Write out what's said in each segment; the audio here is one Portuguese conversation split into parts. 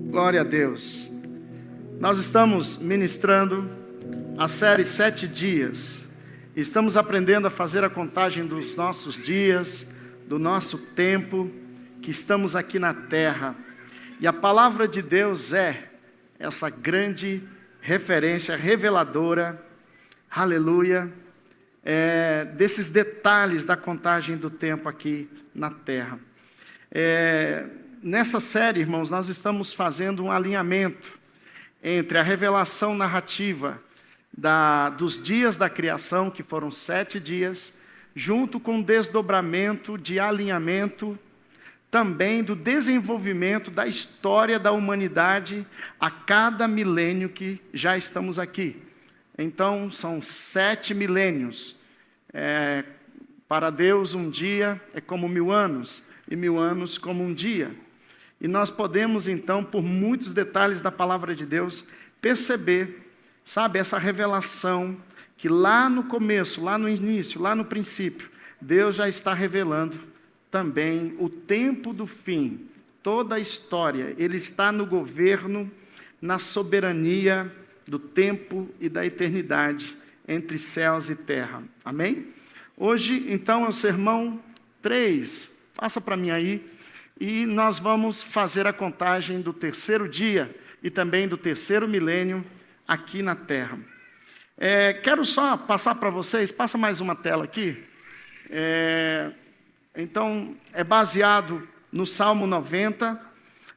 Glória a Deus. Nós estamos ministrando a série 7 dias. Estamos aprendendo a fazer a contagem dos nossos dias, do nosso tempo, que estamos aqui na terra. E a palavra de Deus é essa grande referência reveladora, aleluia, desses detalhes da contagem do tempo aqui na terra. Nessa série, irmãos, nós estamos fazendo um alinhamento entre a revelação narrativa dos dias da criação, que foram 7 dias, junto com o desdobramento de alinhamento também do desenvolvimento da história da humanidade a cada milênio que já estamos aqui. Então, são 7 milênios. Para Deus, um dia é como 1000 anos, e 1000 anos como um dia. E nós podemos, então, por muitos detalhes da palavra de Deus, perceber, sabe, essa revelação que lá no começo, lá no início, lá no princípio, Deus já está revelando também o tempo do fim, toda a história. Ele está no governo, na soberania do tempo e da eternidade, entre céus e terra. Amém? Hoje, então, é o sermão 3. Passa para mim aí. E nós vamos fazer a contagem do 3º dia e também do 3º milênio aqui na terra. Quero só passar para vocês, passa mais uma tela aqui. Então, é baseado no Salmo 90,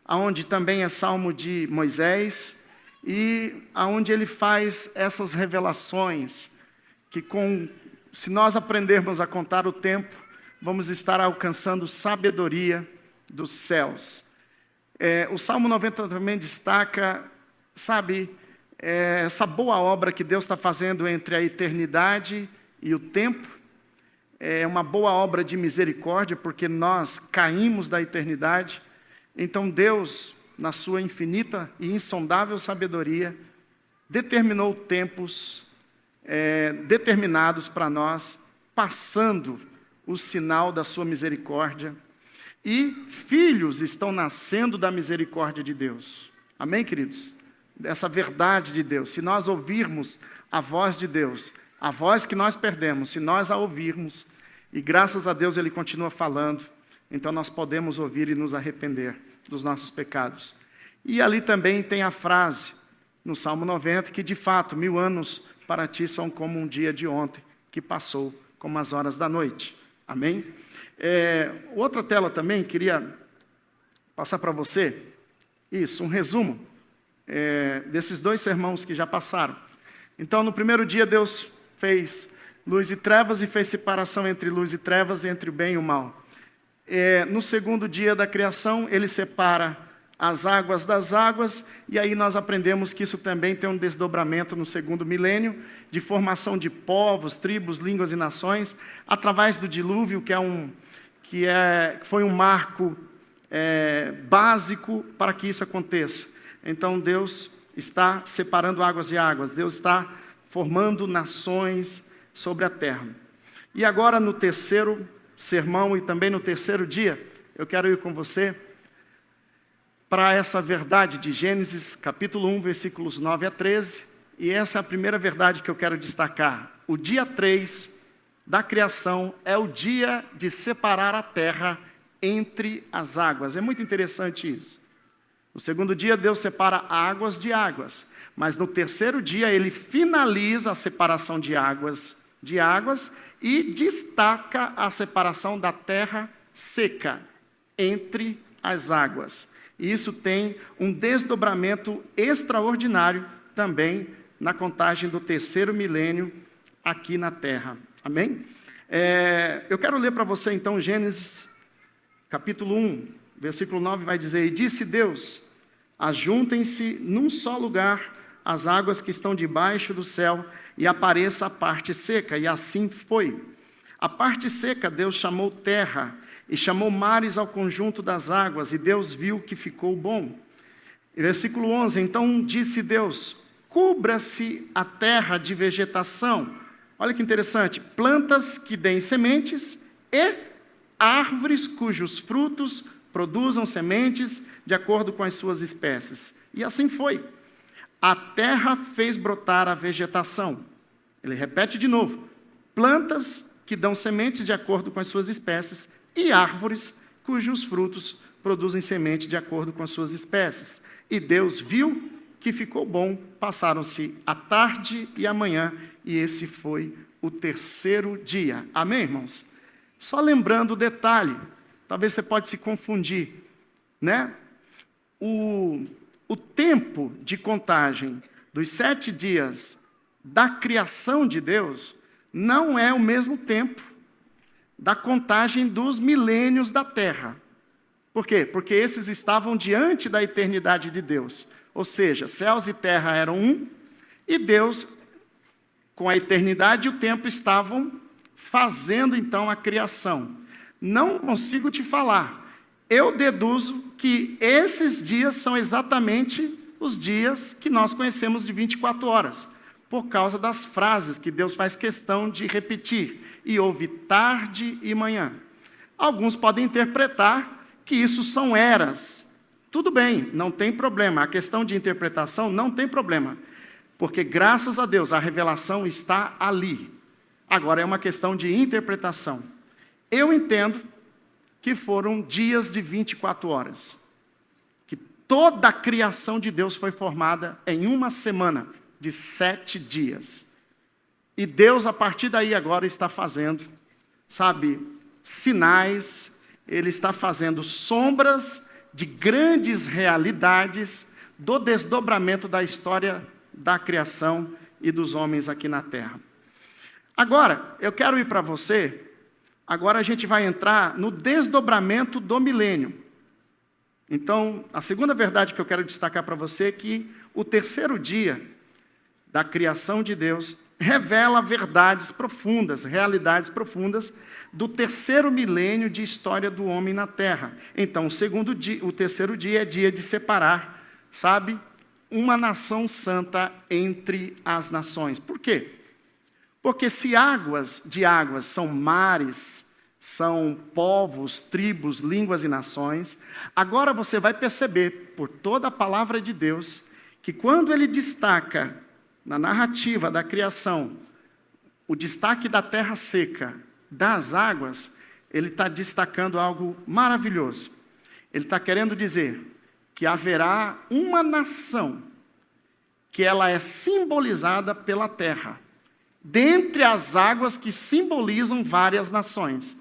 onde também é Salmo de Moisés, e onde ele faz essas revelações, que se nós aprendermos a contar o tempo, vamos estar alcançando sabedoria dos céus. O Salmo 90 também destaca, sabe, essa boa obra que Deus está fazendo entre a eternidade e o tempo. É uma boa obra de misericórdia, porque nós caímos da eternidade. Então Deus, na sua infinita e insondável sabedoria, determinou tempos determinados para nós, passando o sinal da sua misericórdia. E filhos estão nascendo da misericórdia de Deus. Amém, queridos? Dessa verdade de Deus. Se nós ouvirmos a voz de Deus, a voz que nós perdemos, se nós a ouvirmos, e graças a Deus Ele continua falando, então nós podemos ouvir e nos arrepender dos nossos pecados. E ali também tem a frase, no Salmo 90, que de fato 1000 anos para ti são como um dia de ontem, que passou como as horas da noite. Amém? Outra tela também, queria passar para você, isso, um resumo desses 2 sermãos que já passaram. Então, no primeiro dia, Deus fez luz e trevas e fez separação entre luz e trevas, entre o bem e o mal. No segundo dia da criação, Ele separa as águas das águas, e aí nós aprendemos que isso também tem um desdobramento no 2º milênio, de formação de povos, tribos, línguas e nações, através do dilúvio, que foi um marco básico para que isso aconteça. Então Deus está separando águas de águas, Deus está formando nações sobre a terra. E agora no 3º sermão e também no 3º dia, eu quero ir com você para essa verdade de Gênesis, capítulo 1, versículos 9 a 13, e essa é a primeira verdade que eu quero destacar. O dia 3 da criação é o dia de separar a terra entre as águas. É muito interessante isso. No 2º dia, Deus separa águas de águas, mas no 3º dia, Ele finaliza a separação de águas e destaca a separação da terra seca entre as águas. E isso tem um desdobramento extraordinário também na contagem do 3º milênio aqui na terra. Amém? Eu quero ler para você então Gênesis capítulo 1, versículo 9, vai dizer: E disse Deus, ajuntem-se num só lugar as águas que estão debaixo do céu, e apareça a parte seca. E assim foi. A parte seca Deus chamou terra, e chamou mares ao conjunto das águas, e Deus viu que ficou bom. Versículo 11, então disse Deus, cubra-se a terra de vegetação. Olha que interessante, plantas que deem sementes e árvores cujos frutos produzam sementes, de acordo com as suas espécies. E assim foi. A terra fez brotar a vegetação. Ele repete de novo. Plantas que dão sementes de acordo com as suas espécies e árvores cujos frutos produzem semente de acordo com as suas espécies. E Deus viu que ficou bom. Passaram-se a tarde e a manhã, e esse foi o terceiro dia. Amém, irmãos? Só lembrando o detalhe, talvez você pode se confundir, né? O tempo de contagem dos 7 dias da criação de Deus não é o mesmo tempo da contagem dos milênios da terra. Por quê? Porque esses estavam diante da eternidade de Deus. Ou seja, céus e terra eram um, e Deus, com a eternidade e o tempo, estavam fazendo então a criação. Não consigo te falar. Eu deduzo que esses dias são exatamente os dias que nós conhecemos de 24 horas, por causa das frases que Deus faz questão de repetir. E houve tarde e manhã. Alguns podem interpretar que isso são eras. Tudo bem, não tem problema. A questão de interpretação não tem problema. Porque, graças a Deus, a revelação está ali. Agora é uma questão de interpretação. Eu entendo que foram dias de 24 horas. Que toda a criação de Deus foi formada em uma semana de 7 dias. E Deus, a partir daí agora, está fazendo, sinais, Ele está fazendo sombras de grandes realidades do desdobramento da história da criação e dos homens aqui na Terra. Agora, eu quero ir para você, agora a gente vai entrar no desdobramento do milênio. Então, a segunda verdade que eu quero destacar para você é que o terceiro dia da criação de Deus revela verdades profundas, realidades profundas do terceiro milênio de história do homem na Terra. Então, o terceiro dia é dia de separar, uma nação santa entre as nações. Por quê? Porque se águas de águas são mares, são povos, tribos, línguas e nações, agora você vai perceber, por toda a palavra de Deus, que quando ele destaca na narrativa da criação o destaque da terra seca, das águas, ele está destacando algo maravilhoso. Ele está querendo dizer que haverá uma nação que ela é simbolizada pela terra, dentre as águas que simbolizam várias nações.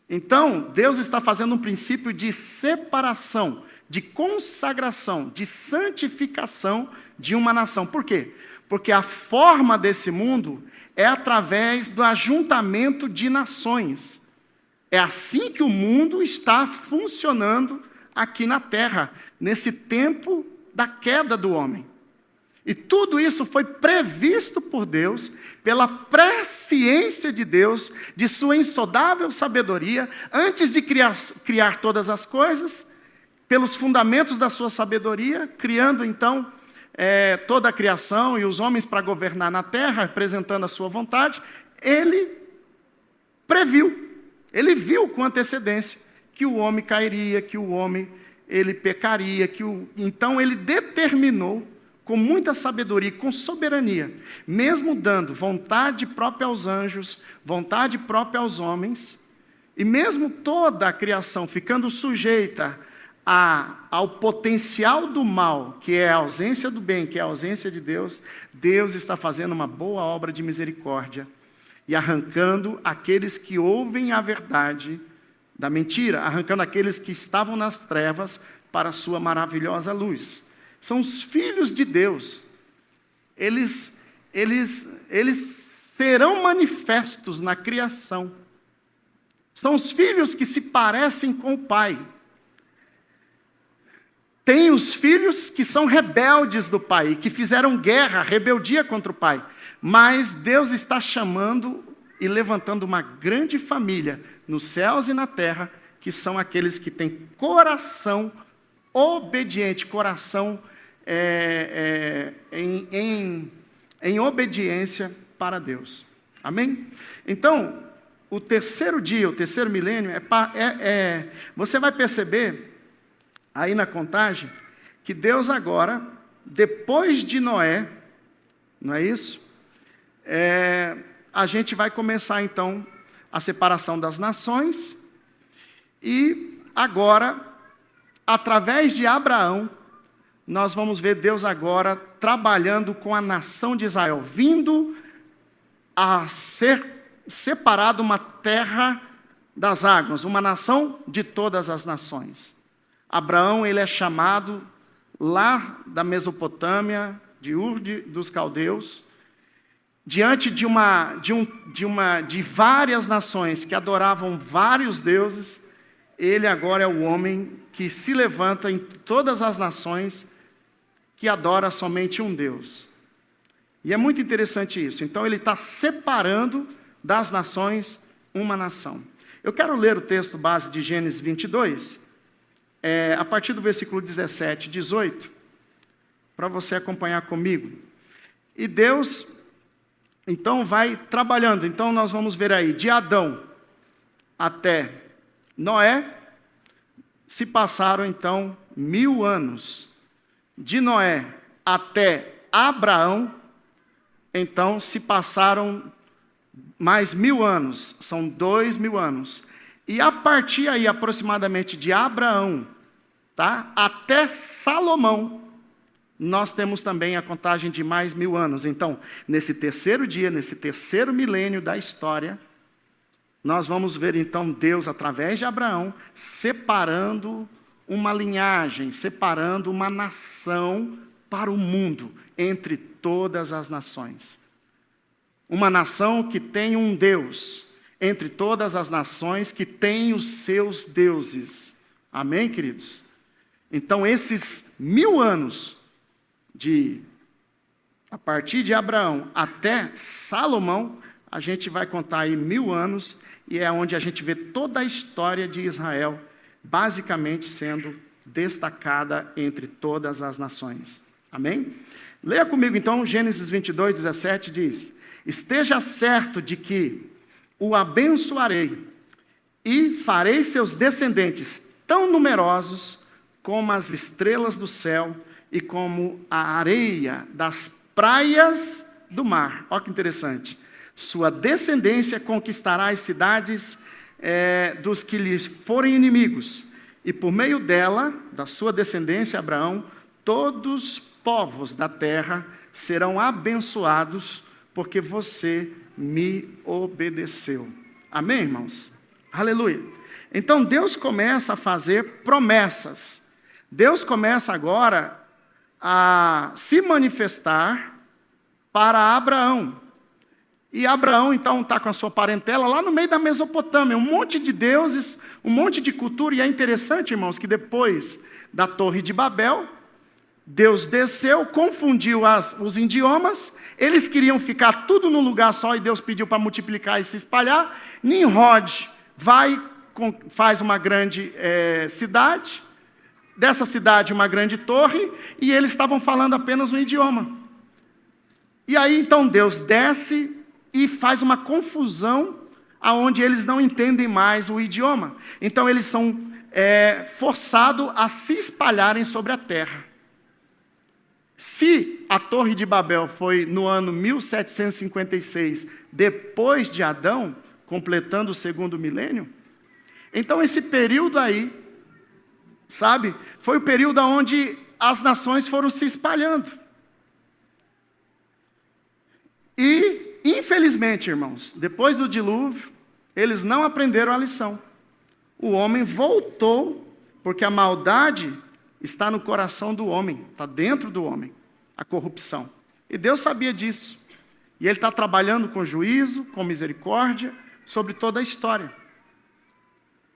Então, Deus está fazendo um princípio de separação, de consagração, de santificação de uma nação. Por quê? Porque a forma desse mundo é através do ajuntamento de nações. É assim que o mundo está funcionando aqui na Terra, nesse tempo da queda do homem. E tudo isso foi previsto por Deus, pela presciência de Deus, de sua insondável sabedoria, antes de criar todas as coisas, pelos fundamentos da sua sabedoria, criando então toda a criação e os homens para governar na terra, representando a sua vontade. Ele previu, ele viu com antecedência que o homem cairia, que o homem ele pecaria, então ele determinou com muita sabedoria e com soberania, mesmo dando vontade própria aos anjos, vontade própria aos homens, e mesmo toda a criação ficando sujeita ao potencial do mal, que é a ausência do bem, que é a ausência de Deus, Deus está fazendo uma boa obra de misericórdia e arrancando aqueles que ouvem a verdade da mentira, arrancando aqueles que estavam nas trevas para a sua maravilhosa luz. São os filhos de Deus. Eles serão manifestos na criação. São os filhos que se parecem com o Pai. Tem os filhos que são rebeldes do Pai, que fizeram guerra, rebeldia contra o Pai. Mas Deus está chamando e levantando uma grande família nos céus e na terra, que são aqueles que têm coração obediente, coração em obediência para Deus. Amém? Então, o terceiro dia, o terceiro milênio, você vai perceber aí na contagem, que Deus agora, depois de Noé, não é isso? A gente vai começar então a separação das nações, e agora, através de Abraão, nós vamos ver Deus agora trabalhando com a nação de Israel, vindo a ser separado uma terra das águas, uma nação de todas as nações. Abraão, ele é chamado lá da Mesopotâmia, de Ur dos Caldeus, diante de várias nações que adoravam vários deuses. Ele agora é o homem que se levanta em todas as nações que adora somente um Deus. E é muito interessante isso. Então ele está separando das nações uma nação. Eu quero ler o texto base de Gênesis 22, a partir do versículo 17 e 18, para você acompanhar comigo. E Deus, então, vai trabalhando. Então nós vamos ver aí, de Adão até Noé, se passaram então 1000 anos. De Noé até Abraão, então se passaram mais 1000 anos, são 2000 anos. E a partir aí aproximadamente de Abraão, tá, até Salomão, nós temos também a contagem de mais 1000 anos. Então, nesse terceiro dia, nesse terceiro milênio da história, nós vamos ver então Deus, através de Abraão, separando uma linhagem, separando uma nação para o mundo, entre todas as nações. Uma nação que tem um Deus, entre todas as nações que têm os seus deuses. Amém, queridos? Então, esses 1000 anos, a partir de Abraão até Salomão, a gente vai contar aí 1000 anos, e é onde a gente vê toda a história de Israel, basicamente sendo destacada entre todas as nações. Amém? Leia comigo então, Gênesis 22, 17 diz: esteja certo de que o abençoarei e farei seus descendentes tão numerosos como as estrelas do céu e como a areia das praias do mar. Olha que interessante. Sua descendência conquistará as cidades dos que lhes forem inimigos, e por meio dela, da sua descendência, Abraão, todos os povos da terra serão abençoados, porque você me obedeceu. Amém, irmãos? Aleluia. Então Deus começa a fazer promessas. Deus começa agora a se manifestar para Abraão. E Abraão, então, está com a sua parentela lá no meio da Mesopotâmia, um monte de deuses, um monte de cultura. E é interessante, irmãos, que depois da Torre de Babel, Deus desceu, confundiu os idiomas, eles queriam ficar tudo num lugar só, e Deus pediu para multiplicar e se espalhar. Nimrod faz uma grande cidade, dessa cidade uma grande torre, e eles estavam falando apenas um idioma. E aí, então, Deus desce e faz uma confusão, aonde eles não entendem mais o idioma. Então, eles são forçados a se espalharem sobre a terra. Se a Torre de Babel foi no ano 1756, depois de Adão, completando o segundo milênio, então esse período aí, sabe, foi o período onde as nações foram se espalhando. E, infelizmente, irmãos, depois do dilúvio, eles não aprenderam a lição. O homem voltou, porque a maldade está no coração do homem, está dentro do homem, a corrupção. E Deus sabia disso. E Ele está trabalhando com juízo, com misericórdia, sobre toda a história.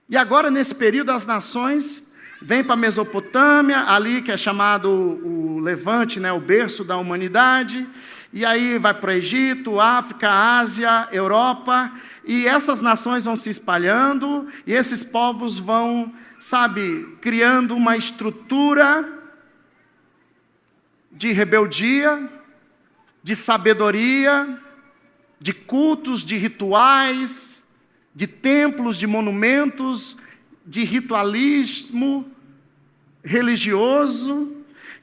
E agora, nesse período, as nações vêm para a Mesopotâmia, ali que é chamado o Levante, né, o berço da humanidade. E aí vai para o Egito, África, Ásia, Europa. E essas nações vão se espalhando, e esses povos vão, sabe, criando uma estrutura de rebeldia, de sabedoria, de cultos, de rituais, de templos, de monumentos, de ritualismo, religioso,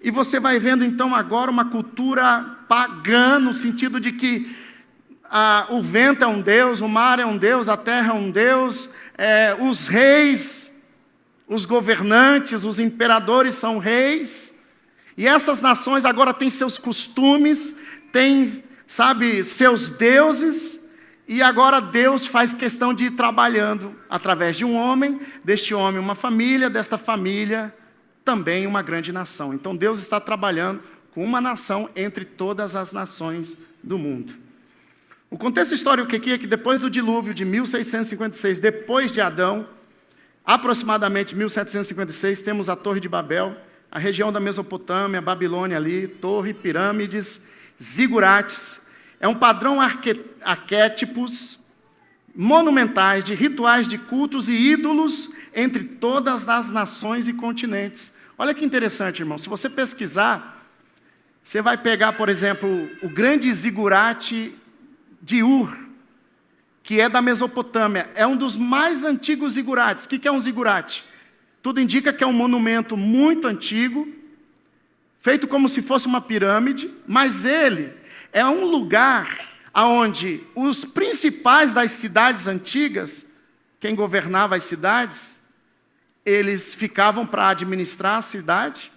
e você vai vendo então agora uma cultura pagã, no sentido de que o vento é um deus, o mar é um deus, a terra é um deus, os reis, os governantes, os imperadores são reis, e essas nações agora têm seus costumes, têm, seus deuses, e agora Deus faz questão de ir trabalhando através de um homem, deste homem uma família, desta família também uma grande nação. Então Deus está trabalhando com uma nação entre todas as nações do mundo. O contexto histórico aqui é que depois do dilúvio de 1656, depois de Adão, aproximadamente 1756, temos a Torre de Babel, a região da Mesopotâmia, Babilônia ali, torre, pirâmides, zigurates. É um padrão arquétipos monumentais de rituais de cultos e ídolos entre todas as nações e continentes. Olha que interessante, irmão. Se você pesquisar, você vai pegar, por exemplo, o grande zigurate de Ur, que é da Mesopotâmia. É um dos mais antigos zigurates. O que é um zigurate? Tudo indica que é um monumento muito antigo, feito como se fosse uma pirâmide, mas ele é um lugar onde os principais das cidades antigas, quem governava as cidades, eles ficavam para administrar a cidade.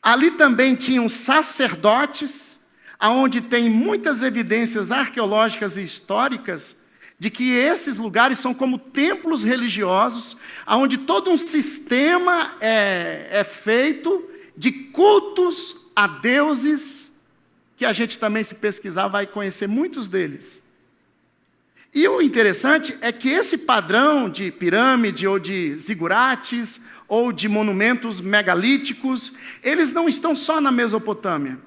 Ali também tinham sacerdotes, onde tem muitas evidências arqueológicas e históricas de que esses lugares são como templos religiosos, onde todo um sistema é feito de cultos a deuses, que a gente também, se pesquisar, vai conhecer muitos deles. E o interessante é que esse padrão de pirâmide, ou de zigurates, ou de monumentos megalíticos, eles não estão só na Mesopotâmia.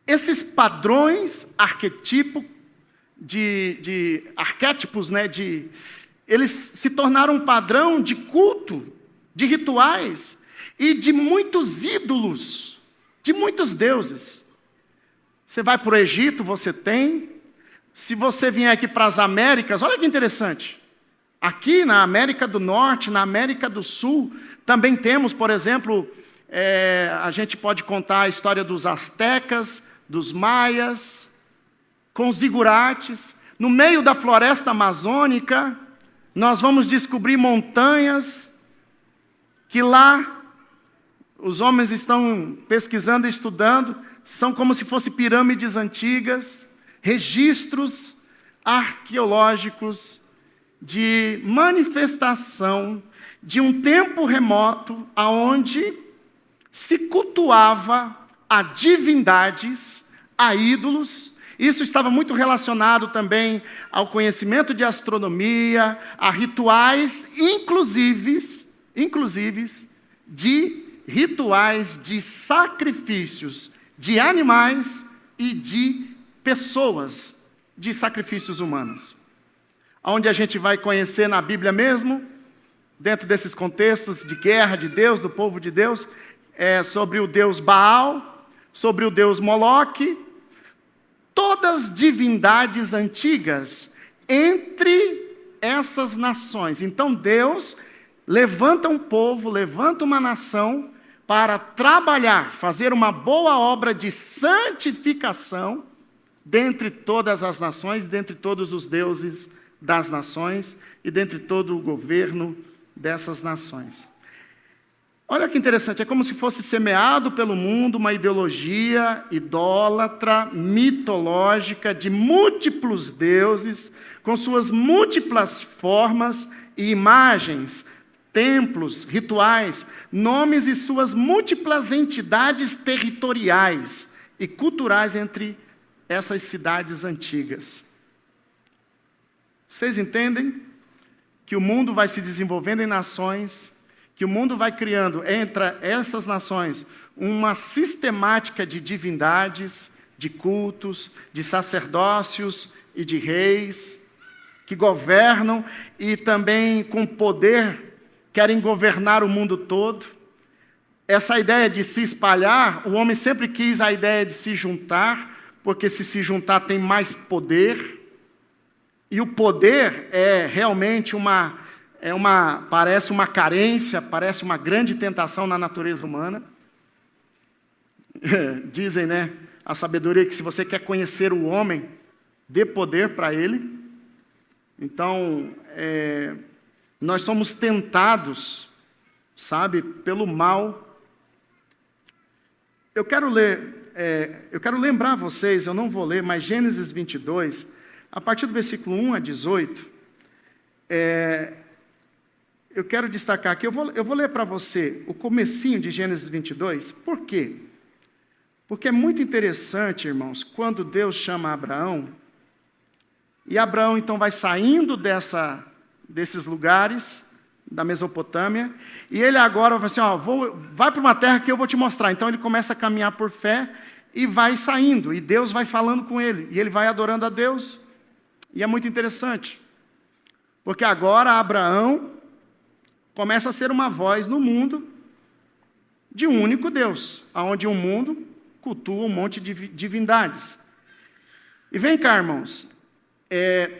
Esses padrões arquétipos, eles se tornaram um padrão de culto, de rituais, e de muitos ídolos, de muitos deuses. Você vai para o Egito, você tem. Se você vier aqui para as Américas, olha que interessante. Aqui na América do Norte, na América do Sul, também temos, por exemplo, a gente pode contar a história dos astecas, dos maias, com os zigurates. No meio da floresta amazônica, nós vamos descobrir montanhas que lá os homens estão pesquisando e estudando, são como se fossem pirâmides antigas, registros arqueológicos de manifestação de um tempo remoto onde se cultuava a divindades, a ídolos. Isso estava muito relacionado também ao conhecimento de astronomia, a rituais, inclusive de rituais de sacrifícios de animais e de pessoas, de sacrifícios humanos. Onde a gente vai conhecer na Bíblia mesmo, dentro desses contextos de guerra de Deus, do povo de Deus, sobre o deus Baal, sobre o deus Moloque, todas divindades antigas entre essas nações. Então Deus levanta um povo, levanta uma nação para trabalhar, fazer uma boa obra de santificação dentre todas as nações, dentre todos os deuses das nações e dentre todo o governo dessas nações. Olha que interessante, é como se fosse semeado pelo mundo uma ideologia idólatra, mitológica, de múltiplos deuses, com suas múltiplas formas e imagens, templos, rituais, nomes e suas múltiplas entidades territoriais e culturais entre essas cidades antigas. Vocês entendem que o mundo vai se desenvolvendo em nações, que o mundo vai criando entre essas nações uma sistemática de divindades, de cultos, de sacerdócios e de reis, que governam e também com poder querem governar o mundo todo. Essa ideia de se espalhar, o homem sempre quis a ideia de se juntar, porque se juntar tem mais poder, e o poder é realmente parece uma carência, parece uma grande tentação na natureza humana. Dizem, né, a sabedoria que se você quer conhecer o homem, dê poder para ele. Então, nós somos tentados, sabe, pelo mal. Eu quero lembrar vocês, eu não vou ler, mas Gênesis 22, a partir do versículo 1 a 18, eu quero destacar aqui, eu vou ler para você o comecinho de Gênesis 22, por quê? Porque é muito interessante, irmãos, quando Deus chama Abraão, e Abraão então vai saindo desses lugares, da Mesopotâmia, e ele agora vai assim, vai para uma terra que eu vou te mostrar. Então ele começa a caminhar por fé, e vai saindo, e Deus vai falando com ele, e ele vai adorando a Deus, e é muito interessante, porque agora Abraão começa a ser uma voz no mundo, de um único Deus, onde o mundo cultua um monte de divindades. E vem cá, irmãos,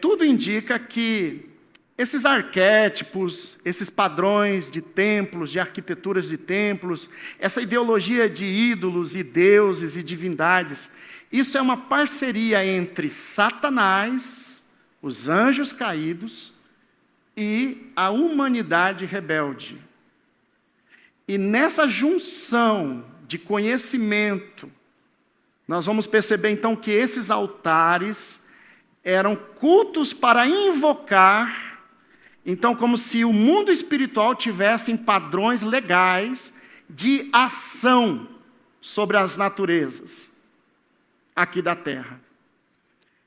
tudo indica que esses arquétipos, esses padrões de templos, de arquiteturas de templos, essa ideologia de ídolos e deuses e divindades, isso é uma parceria entre Satanás, os anjos caídos e a humanidade rebelde. E nessa junção de conhecimento, nós vamos perceber então que esses altares eram cultos para invocar. Então, como se o mundo espiritual tivesse padrões legais de ação sobre as naturezas aqui da terra.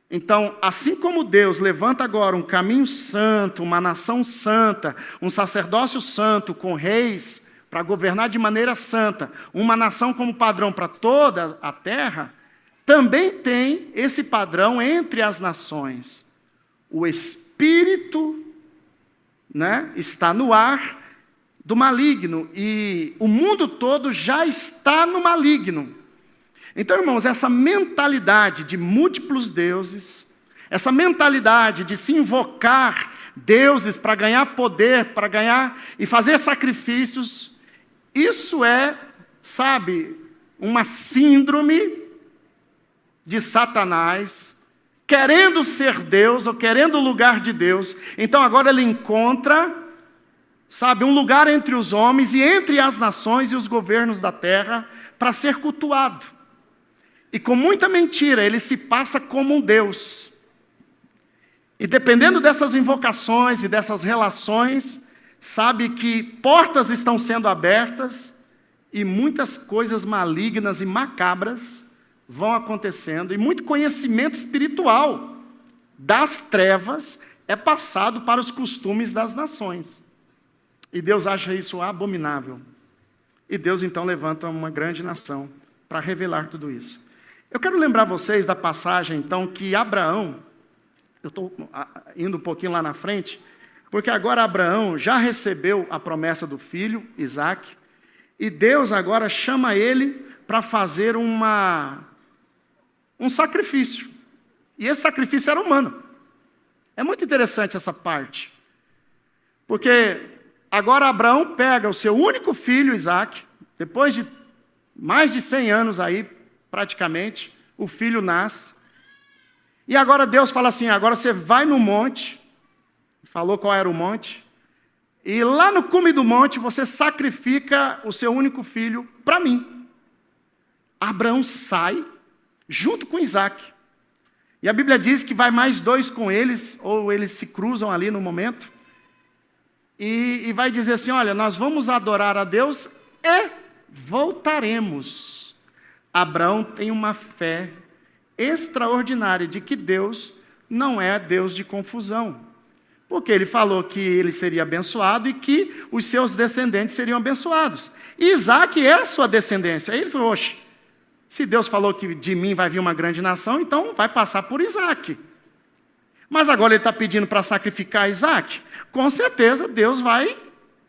Então, assim como Deus levanta agora um caminho santo, uma nação santa, um sacerdócio santo com reis para governar de maneira santa, uma nação como padrão para toda a terra, também tem esse padrão entre as nações. O espírito, está no ar do maligno, e o mundo todo já está no maligno. Então, irmãos, essa mentalidade de múltiplos deuses, essa mentalidade de se invocar deuses para ganhar poder, para ganhar e fazer sacrifícios, isso uma síndrome de Satanás, querendo ser Deus, ou querendo o lugar de Deus. Então agora ele encontra, um lugar entre os homens e entre as nações e os governos da terra, para ser cultuado. E com muita mentira, ele se passa como um Deus. E dependendo dessas invocações e dessas relações, sabe que portas estão sendo abertas, e muitas coisas malignas e macabras vão acontecendo, e muito conhecimento espiritual das trevas é passado para os costumes das nações. E Deus acha isso abominável. E Deus então levanta uma grande nação para revelar tudo isso. Eu quero lembrar vocês da passagem então que Abraão, eu estou indo um pouquinho lá na frente, porque agora Abraão já recebeu a promessa do filho, Isaque, e Deus agora chama ele para fazer um sacrifício. E esse sacrifício era humano. É muito interessante essa parte. Porque agora Abraão pega o seu único filho, Isaque, depois de mais de 100 anos aí, praticamente, o filho nasce. E agora Deus fala assim, agora você vai no monte, falou qual era o monte, e lá no cume do monte você sacrifica o seu único filho para mim. Abraão sai junto com Isaque. E a Bíblia diz que vai mais 2 com eles, ou eles se cruzam ali no momento, e vai dizer assim, olha, nós vamos adorar a Deus e voltaremos. Abraão tem uma fé extraordinária de que Deus não é Deus de confusão. Porque ele falou que ele seria abençoado e que os seus descendentes seriam abençoados. E Isaque é a sua descendência. Aí ele falou, oxe, se Deus falou que de mim vai vir uma grande nação, então vai passar por Isaque. Mas agora ele está pedindo para sacrificar Isaque. Com certeza Deus vai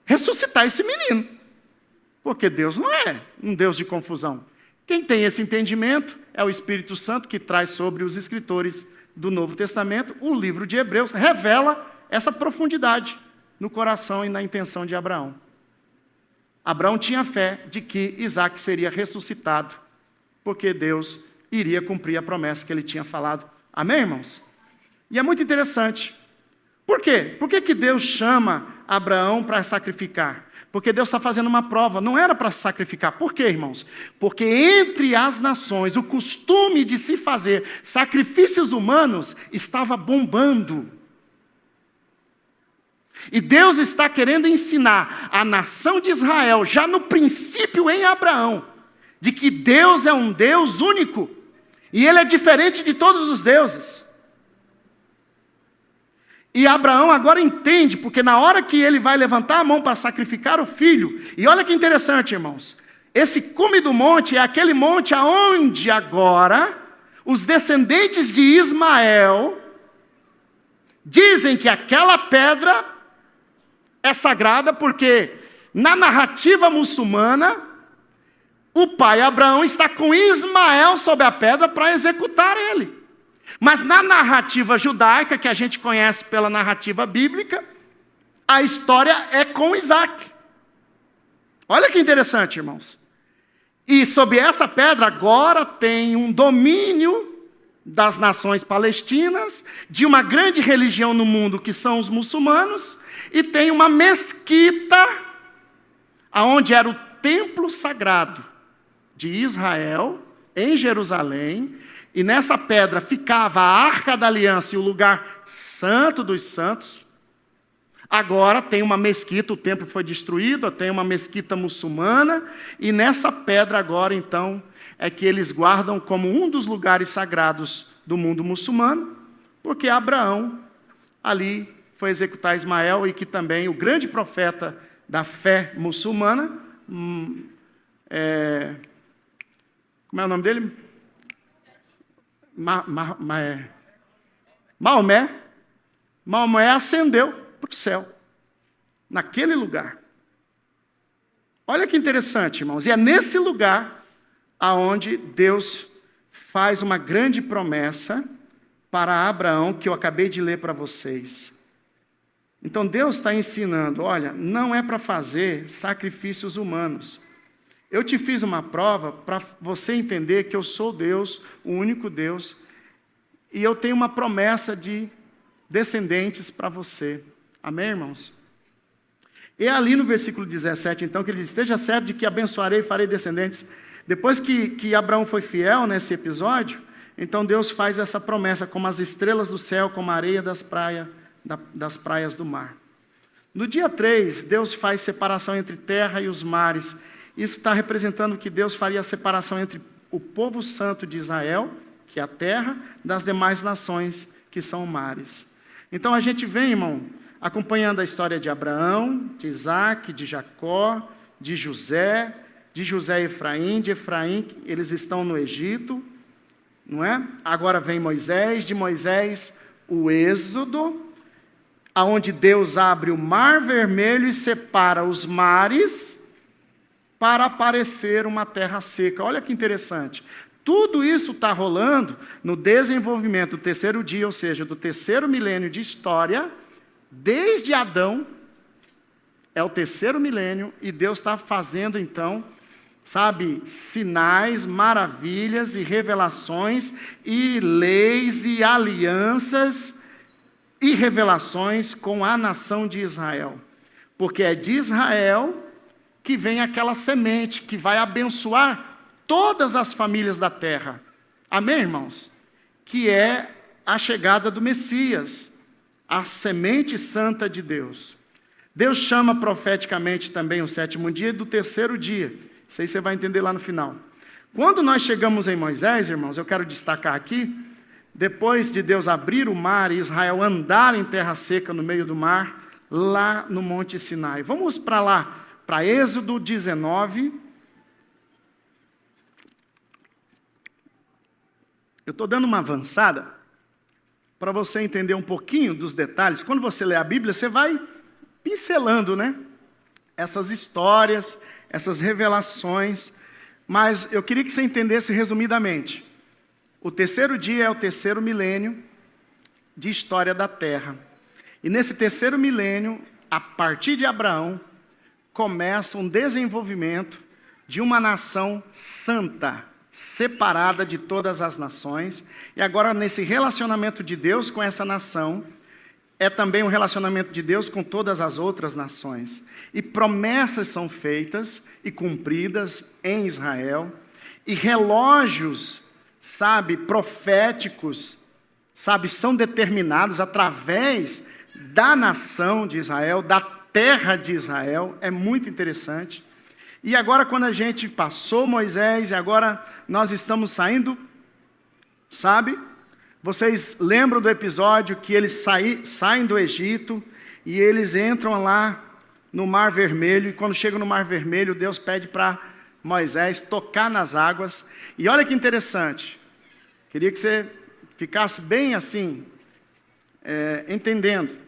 ressuscitar esse menino. Porque Deus não é um Deus de confusão. Quem tem esse entendimento é o Espírito Santo, que traz sobre os escritores do Novo Testamento, o livro de Hebreus, revela essa profundidade no coração e na intenção de Abraão. Abraão tinha fé de que Isaac seria ressuscitado, porque Deus iria cumprir a promessa que ele tinha falado. Amém, irmãos? E é muito interessante. Por quê? Por que Deus chama Abraão para sacrificar? Porque Deus está fazendo uma prova, não era para sacrificar. Por quê, irmãos? Porque entre as nações, o costume de se fazer sacrifícios humanos estava bombando. E Deus está querendo ensinar a nação de Israel, já no princípio em Abraão, de que Deus é um Deus único, e Ele é diferente de todos os deuses. E Abraão agora entende, porque na hora que ele vai levantar a mão para sacrificar o filho, e olha que interessante, irmãos, esse cume do monte é aquele monte aonde agora os descendentes de Ismael dizem que aquela pedra é sagrada, porque na narrativa muçulmana, o pai Abraão está com Ismael sobre a pedra para executar ele. Mas na narrativa judaica, que a gente conhece pela narrativa bíblica, a história é com Isaac. Olha que interessante, irmãos. E sob essa pedra agora tem um domínio das nações palestinas, de uma grande religião no mundo que são os muçulmanos, e tem uma mesquita, aonde era o templo sagrado de Israel, em Jerusalém, e nessa pedra ficava a Arca da Aliança e o lugar santo dos santos. Agora tem uma mesquita, o templo foi destruído, tem uma mesquita muçulmana, e nessa pedra agora, então, é que eles guardam como um dos lugares sagrados do mundo muçulmano, porque Abraão ali foi executar Ismael, e que também o grande profeta da fé muçulmana, como é o nome dele? Maomé ascendeu para o céu, naquele lugar. Olha que interessante, irmãos, e é nesse lugar aonde Deus faz uma grande promessa para Abraão, que eu acabei de ler para vocês. Então Deus está ensinando, olha, não é para fazer sacrifícios humanos. Eu te fiz uma prova para você entender que eu sou Deus, o único Deus, e eu tenho uma promessa de descendentes para você. Amém, irmãos? E ali no versículo 17, então, que ele diz, esteja certo de que abençoarei e farei descendentes. Depois que Abraão foi fiel nesse episódio, então Deus faz essa promessa, como as estrelas do céu, como a areia das praias do mar. No dia 3, Deus faz separação entre terra e os mares. Isso está representando que Deus faria a separação entre o povo santo de Israel, que é a terra, das demais nações, que são mares. Então a gente vem, irmão, acompanhando a história de Abraão, de Isaac, de Jacó, de José e Efraim. De Efraim, eles estão no Egito, não é? Agora vem Moisés, de Moisés o Êxodo, aonde Deus abre o Mar Vermelho e separa os mares, para aparecer uma terra seca. Olha que interessante. Tudo isso está rolando no desenvolvimento do terceiro dia, ou seja, do terceiro milênio de história, desde Adão, é o terceiro milênio, e Deus está fazendo, então, sabe, sinais, maravilhas e revelações, e leis e alianças e revelações com a nação de Israel. Porque é de Israel que vem aquela semente que vai abençoar todas as famílias da terra. Amém, irmãos? Que é a chegada do Messias, a semente santa de Deus. Deus chama profeticamente também o sétimo dia e do terceiro dia. Isso aí você vai entender lá no final. Quando nós chegamos em Moisés, irmãos, eu quero destacar aqui, depois de Deus abrir o mar e Israel andar em terra seca no meio do mar, lá no Monte Sinai. Vamos para lá, para Êxodo 19. Eu estou dando uma avançada para você entender um pouquinho dos detalhes. Quando você lê a Bíblia, você vai pincelando, né? Essas histórias, essas revelações. Mas eu queria que você entendesse resumidamente. O terceiro dia é o terceiro milênio de história da Terra. E nesse terceiro milênio, a partir de Abraão, começa um desenvolvimento de uma nação santa, separada de todas as nações. E agora, nesse relacionamento de Deus com essa nação, é também um relacionamento de Deus com todas as outras nações. E promessas são feitas e cumpridas em Israel. E relógios, proféticos, são determinados através da nação de Israel, da terra de Israel. É muito interessante. E agora, quando a gente passou Moisés, e agora nós estamos saindo, vocês lembram do episódio que eles saem do Egito e eles entram lá no Mar Vermelho, e quando chegam no Mar Vermelho, Deus pede para Moisés tocar nas águas. E olha que interessante, queria que você ficasse bem assim, entendendo,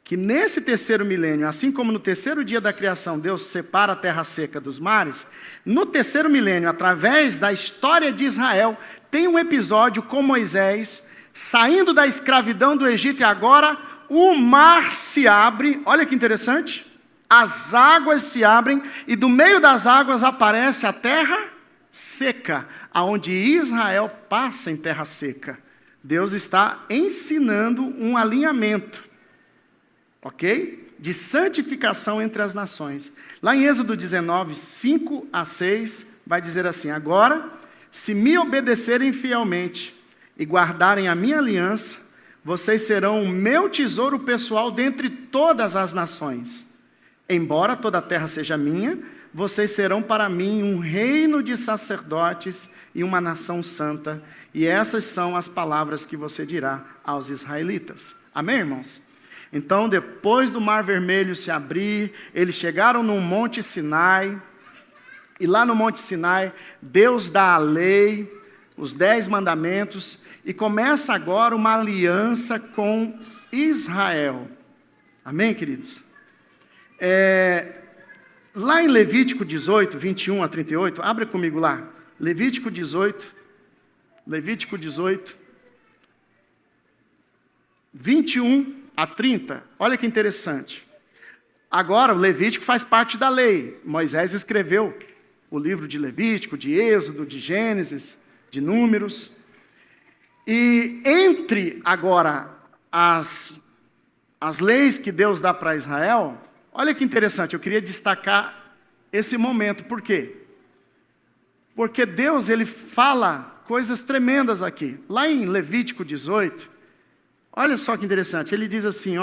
que nesse terceiro milênio, assim como no terceiro dia da criação, Deus separa a terra seca dos mares, no terceiro milênio, através da história de Israel, tem um episódio com Moisés, saindo da escravidão do Egito, e agora o mar se abre, olha que interessante, as águas se abrem, e do meio das águas aparece a terra seca, aonde Israel passa em terra seca. Deus está ensinando um alinhamento, ok? De santificação entre as nações. Lá em Êxodo 19, 5 a 6, vai dizer assim: agora, se me obedecerem fielmente e guardarem a minha aliança, vocês serão o meu tesouro pessoal dentre todas as nações. Embora toda a terra seja minha, vocês serão para mim um reino de sacerdotes e uma nação santa. E essas são as palavras que você dirá aos israelitas. Amém, irmãos? Então, depois do Mar Vermelho se abrir, eles chegaram no Monte Sinai, e lá no Monte Sinai, Deus dá a lei, os 10 mandamentos, e começa agora uma aliança com Israel. Amém, queridos? Lá em Levítico 18, 21 a 38, abre comigo lá, Levítico 18, 21 a 30, olha que interessante. Agora o Levítico faz parte da lei. Moisés escreveu o livro de Levítico, de Êxodo, de Gênesis, de Números. E entre agora as leis que Deus dá para Israel, olha que interessante, eu queria destacar esse momento. Por quê? Porque Deus, ele fala coisas tremendas aqui. Lá em Levítico 18, olha só que interessante, ele diz assim,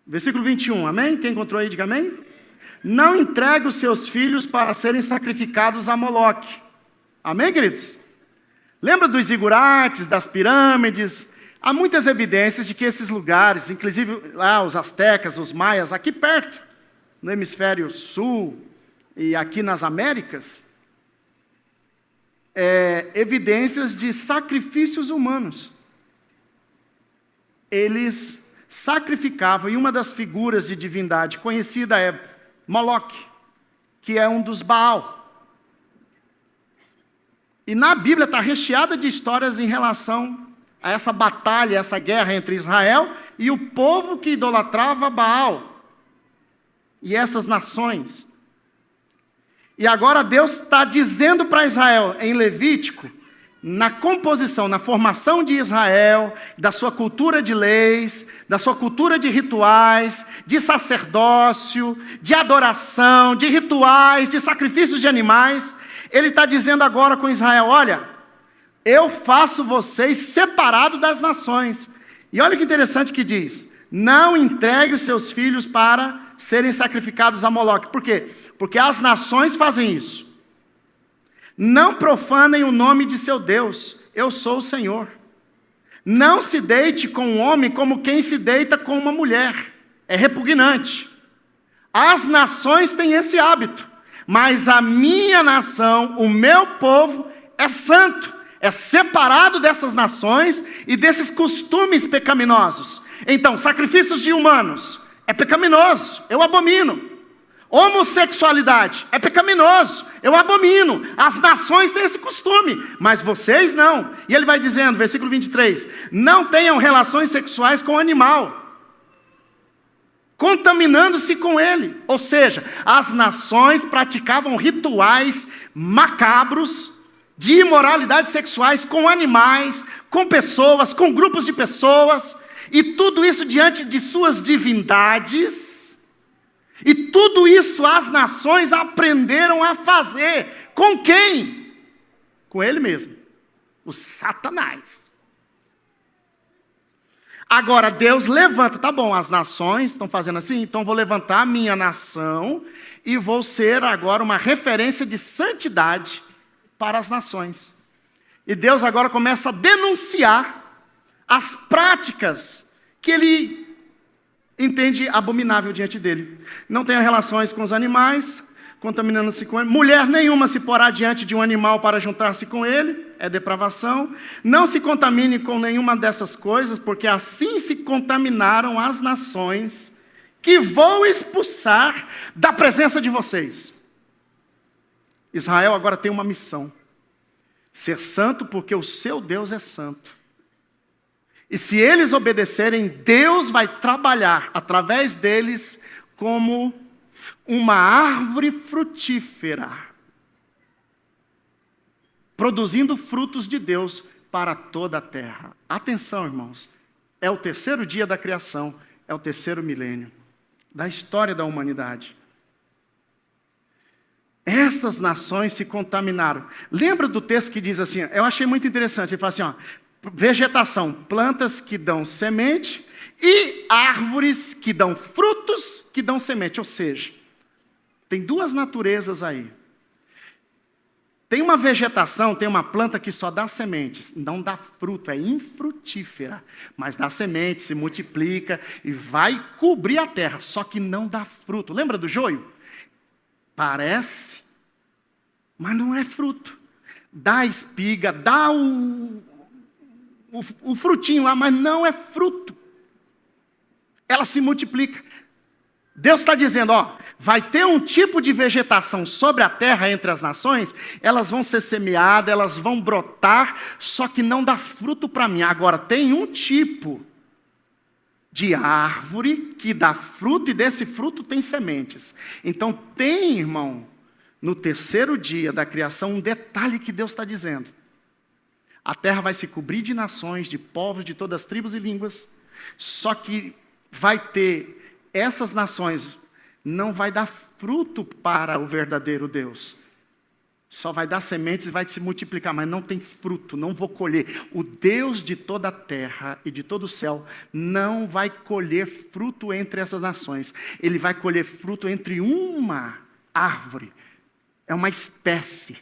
versículo 21, amém? Quem encontrou aí, diga amém? Não entregue os seus filhos para serem sacrificados a Moloque. Amém, queridos? Lembra dos zigurates, das pirâmides? Há muitas evidências de que esses lugares, inclusive lá os astecas, os maias, aqui perto, no hemisfério sul e aqui nas Américas, evidências de sacrifícios humanos. Eles sacrificavam, e uma das figuras de divindade conhecida é Moloque, que é um dos Baal. E na Bíblia está recheada de histórias em relação a essa batalha, essa guerra entre Israel e o povo que idolatrava Baal, e essas nações. E agora Deus está dizendo para Israel, em Levítico, na composição, na formação de Israel, da sua cultura de leis, da sua cultura de rituais, de sacerdócio, de adoração, de rituais, de sacrifícios de animais. Ele está dizendo agora com Israel, olha, eu faço vocês separados das nações. E olha que interessante que diz, não entregue os seus filhos para serem sacrificados a Moloque. Por quê? Porque as nações fazem isso. Não profanem o nome de seu Deus, eu sou o Senhor. Não se deite com um homem como quem se deita com uma mulher, é repugnante. As nações têm esse hábito, mas a minha nação, o meu povo, é santo, é separado dessas nações e desses costumes pecaminosos. Então, sacrifícios de humanos é pecaminoso, eu abomino. Homossexualidade é pecaminoso, eu abomino. As nações têm esse costume, mas vocês não. E ele vai dizendo, versículo 23, não tenham relações sexuais com o animal, contaminando-se com ele. Ou seja, as nações praticavam rituais macabros de imoralidades sexuais com animais, com pessoas, com grupos de pessoas, e tudo isso diante de suas divindades. E tudo isso as nações aprenderam a fazer. Com quem? Com ele mesmo, o Satanás. Agora Deus levanta, tá bom, as nações estão fazendo assim, então vou levantar a minha nação e vou ser agora uma referência de santidade para as nações. E Deus agora começa a denunciar as práticas que ele entende abominável diante dele. Não tenha relações com os animais, contaminando-se com ele. Mulher nenhuma se porá diante de um animal para juntar-se com ele, é depravação. Não se contamine com nenhuma dessas coisas, porque assim se contaminaram as nações que vou expulsar da presença de vocês. Israel agora tem uma missão: ser santo, porque o seu Deus é santo. E se eles obedecerem, Deus vai trabalhar através deles como uma árvore frutífera, produzindo frutos de Deus para toda a terra. Atenção, irmãos, é o terceiro dia da criação, é o terceiro milênio da história da humanidade. Essas nações se contaminaram. Lembra do texto que diz assim, eu achei muito interessante, ele fala assim, ó, vegetação, plantas que dão semente e árvores que dão frutos que dão semente. Ou seja, tem duas naturezas aí. Tem uma vegetação, tem uma planta que só dá sementes, não dá fruto, é infrutífera, mas dá semente, se multiplica e vai cobrir a terra, só que não dá fruto. Lembra do joio? Parece, mas não é fruto. Dá espiga, dá o frutinho lá, mas não é fruto. Ela se multiplica. Deus está dizendo, ó, vai ter um tipo de vegetação sobre a terra entre as nações, elas vão ser semeadas, elas vão brotar, só que não dá fruto para mim. Agora, tem um tipo de árvore que dá fruto, e desse fruto tem sementes. Então tem, irmão, no terceiro dia da criação, um detalhe que Deus está dizendo. A terra vai se cobrir de nações, de povos, de todas as tribos e línguas. Só que vai ter, essas nações não vai dar fruto para o verdadeiro Deus. Só vai dar sementes e vai se multiplicar, mas não tem fruto, não vou colher. O Deus de toda a terra e de todo o céu não vai colher fruto entre essas nações. Ele vai colher fruto entre uma árvore. É uma espécie.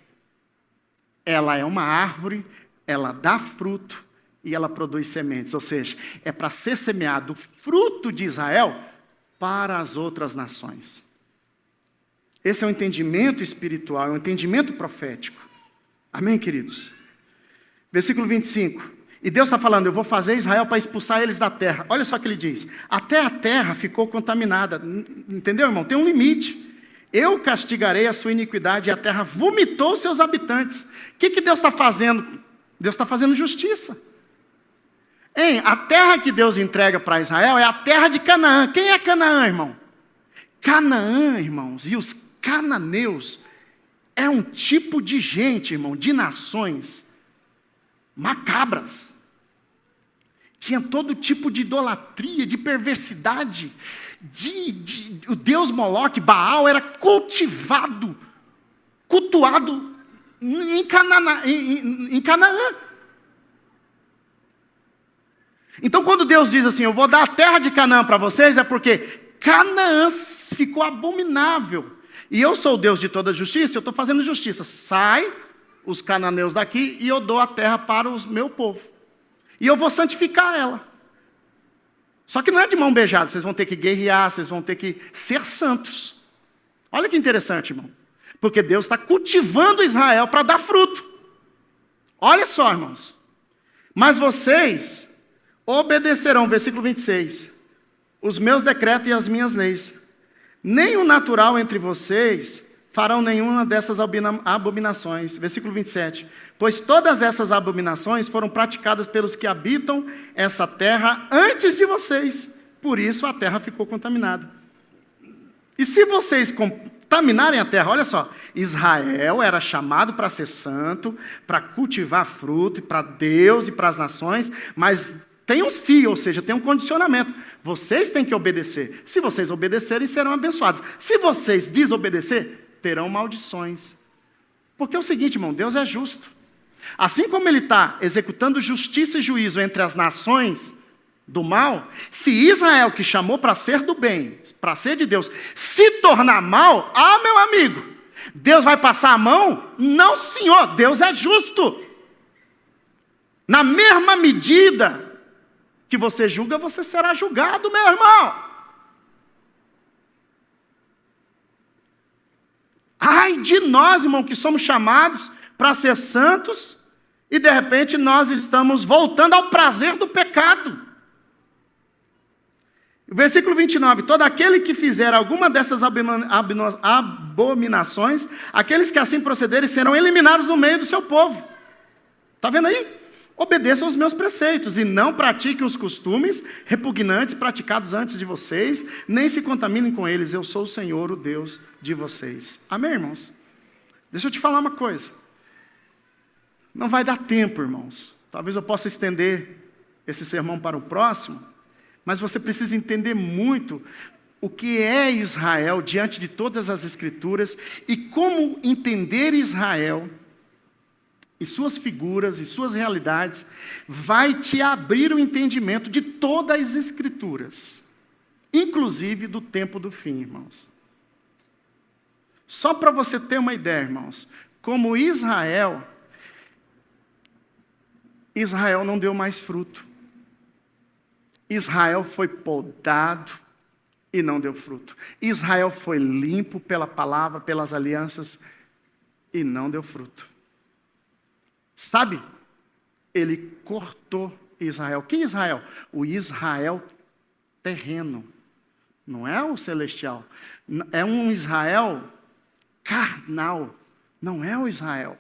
Ela é uma árvore, ela dá fruto e ela produz sementes. Ou seja, é para ser semeado o fruto de Israel para as outras nações. Esse é um entendimento espiritual, é um entendimento profético. Amém, queridos? Versículo 25. E Deus está falando, eu vou fazer Israel para expulsar eles da terra. Olha só o que ele diz. Até a terra ficou contaminada. Entendeu, irmão? Tem um limite. Eu castigarei a sua iniquidade e a terra vomitou seus habitantes. O que Deus está fazendo? Deus está fazendo justiça. A terra que Deus entrega para Israel é a terra de Canaã. Quem é Canaã, irmão? Canaã, irmãos, e os cananeus é um tipo de gente, irmão, de nações macabras. Tinha todo tipo de idolatria, de perversidade. O deus Moloque, Baal, era cultivado, cultuado em Canaã. Então, quando Deus diz assim, eu vou dar a terra de Canaã para vocês, é porque Canaã ficou abominável. E eu sou o Deus de toda justiça, eu estou fazendo justiça. Sai os cananeus daqui e eu dou a terra para o meu povo. E eu vou santificar ela. Só que não é de mão beijada, vocês vão ter que guerrear, vocês vão ter que ser santos. Olha que interessante, irmão. Porque Deus está cultivando Israel para dar fruto. Olha só, irmãos. Mas vocês obedecerão, versículo 26, os meus decretos e as minhas leis. Nem o natural entre vocês farão nenhuma dessas abominações. Versículo 27. Pois todas essas abominações foram praticadas pelos que habitam essa terra antes de vocês. Por isso a terra ficou contaminada. E se vocês contaminarem a terra, olha só, Israel era chamado para ser santo, para cultivar fruto, para Deus e para as nações, mas tem um se, ou seja, tem um condicionamento. Vocês têm que obedecer. Se vocês obedecerem, serão abençoados. Se vocês desobedecer, terão maldições. Porque é o seguinte, irmão, Deus é justo. Assim como Ele está executando justiça e juízo entre as nações do mal, se Israel, que chamou para ser do bem, para ser de Deus, se tornar mal, meu amigo, Deus vai passar a mão? Não, senhor, Deus é justo. Na mesma medida que você julga, você será julgado, meu irmão. Ai de nós, irmão, que somos chamados para ser santos e de repente nós estamos voltando ao prazer do pecado. Versículo 29, todo aquele que fizer alguma dessas abominações, aqueles que assim procederem serão eliminados do meio do seu povo. Está vendo aí? Obedeçam os meus preceitos e não pratiquem os costumes repugnantes praticados antes de vocês, nem se contaminem com eles. Eu sou o Senhor, o Deus de vocês. Amém, irmãos? Deixa eu te falar uma coisa. Não vai dar tempo, irmãos. Talvez eu possa estender esse sermão para o próximo, mas você precisa entender muito o que é Israel diante de todas as Escrituras e como entender Israel e suas figuras e suas realidades vai te abrir o entendimento de todas as Escrituras, inclusive do tempo do fim, irmãos. Só para você ter uma ideia, irmãos, como Israel não deu mais fruto. Israel foi podado e não deu fruto. Israel foi limpo pela palavra, pelas alianças e não deu fruto. Sabe? Ele cortou Israel. Que Israel? O Israel terreno. Não é o celestial. É um Israel carnal. Não é o Israel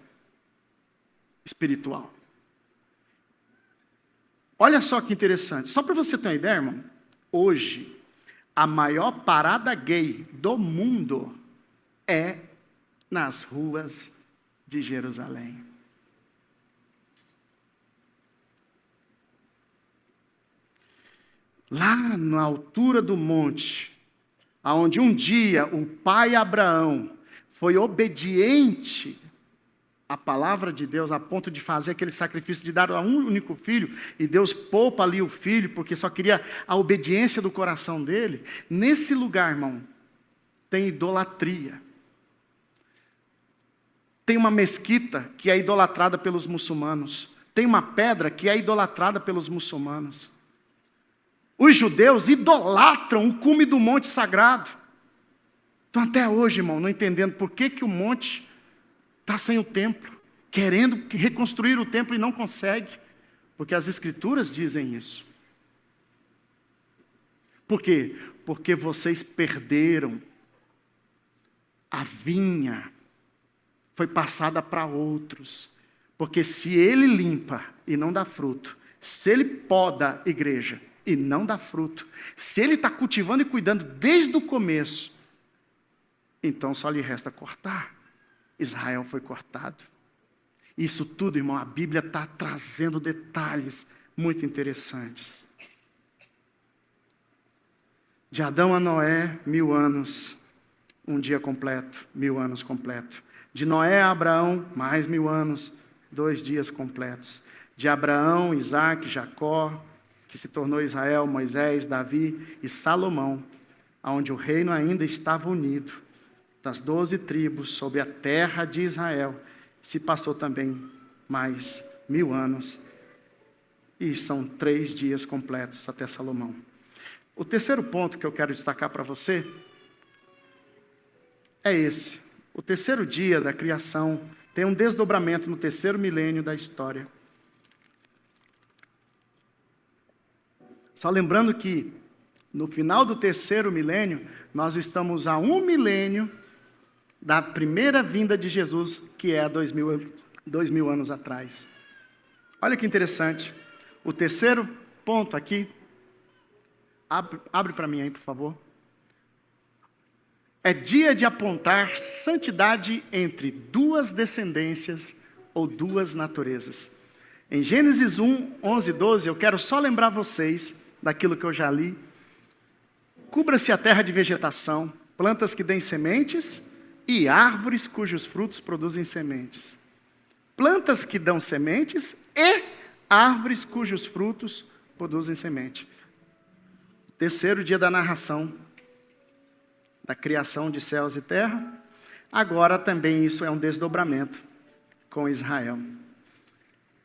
espiritual. Olha só que interessante. Só para você ter uma ideia, irmão. Hoje, a maior parada gay do mundo é nas ruas de Jerusalém. Lá na altura do monte, aonde um dia o pai Abraão foi obediente à palavra de Deus, a ponto de fazer aquele sacrifício de dar um único filho, e Deus poupa ali o filho, porque só queria a obediência do coração dele. Nesse lugar, irmão, tem idolatria. Tem uma mesquita que é idolatrada pelos muçulmanos. Tem uma pedra que é idolatrada pelos muçulmanos. Os judeus idolatram o cume do monte sagrado. Então até hoje, irmão, não entendendo por que o monte está sem o templo, querendo reconstruir o templo e não consegue, porque as Escrituras dizem isso. Por quê? Porque vocês perderam a vinha, foi passada para outros, porque se ele limpa e não dá fruto, se ele poda a igreja e não dá fruto, se ele está cultivando e cuidando desde o começo, então só lhe resta cortar. Israel foi cortado. Isso tudo, irmão, a Bíblia está trazendo detalhes muito interessantes. De Adão a Noé, 1000 anos, um dia completo, 1000 anos completo. De Noé a Abraão, mais 1000 anos, 2 dias completos. De Abraão, Isaac, Jacó, que se tornou Israel, Moisés, Davi e Salomão, onde o reino ainda estava unido, das 12 tribos sobre a terra de Israel, se passou também mais 1000 anos, e são 3 dias completos até Salomão. O terceiro ponto que eu quero destacar para você é esse. O terceiro dia da criação tem um desdobramento no terceiro milênio da história. Só lembrando que no final do terceiro milênio, nós estamos a 1 milênio da primeira vinda de Jesus, que é há 2000 anos atrás. Olha que interessante. O terceiro ponto aqui, abre para mim aí, por favor. É dia de apontar santidade entre duas descendências ou duas naturezas. Em Gênesis 1, 11 e 12, eu quero só lembrar vocês daquilo que eu já li. Cubra-se a terra de vegetação, plantas que deem sementes e árvores cujos frutos produzem sementes. Plantas que dão sementes e árvores cujos frutos produzem semente. Terceiro dia da narração da criação de céus e terra. Agora também isso é um desdobramento com Israel.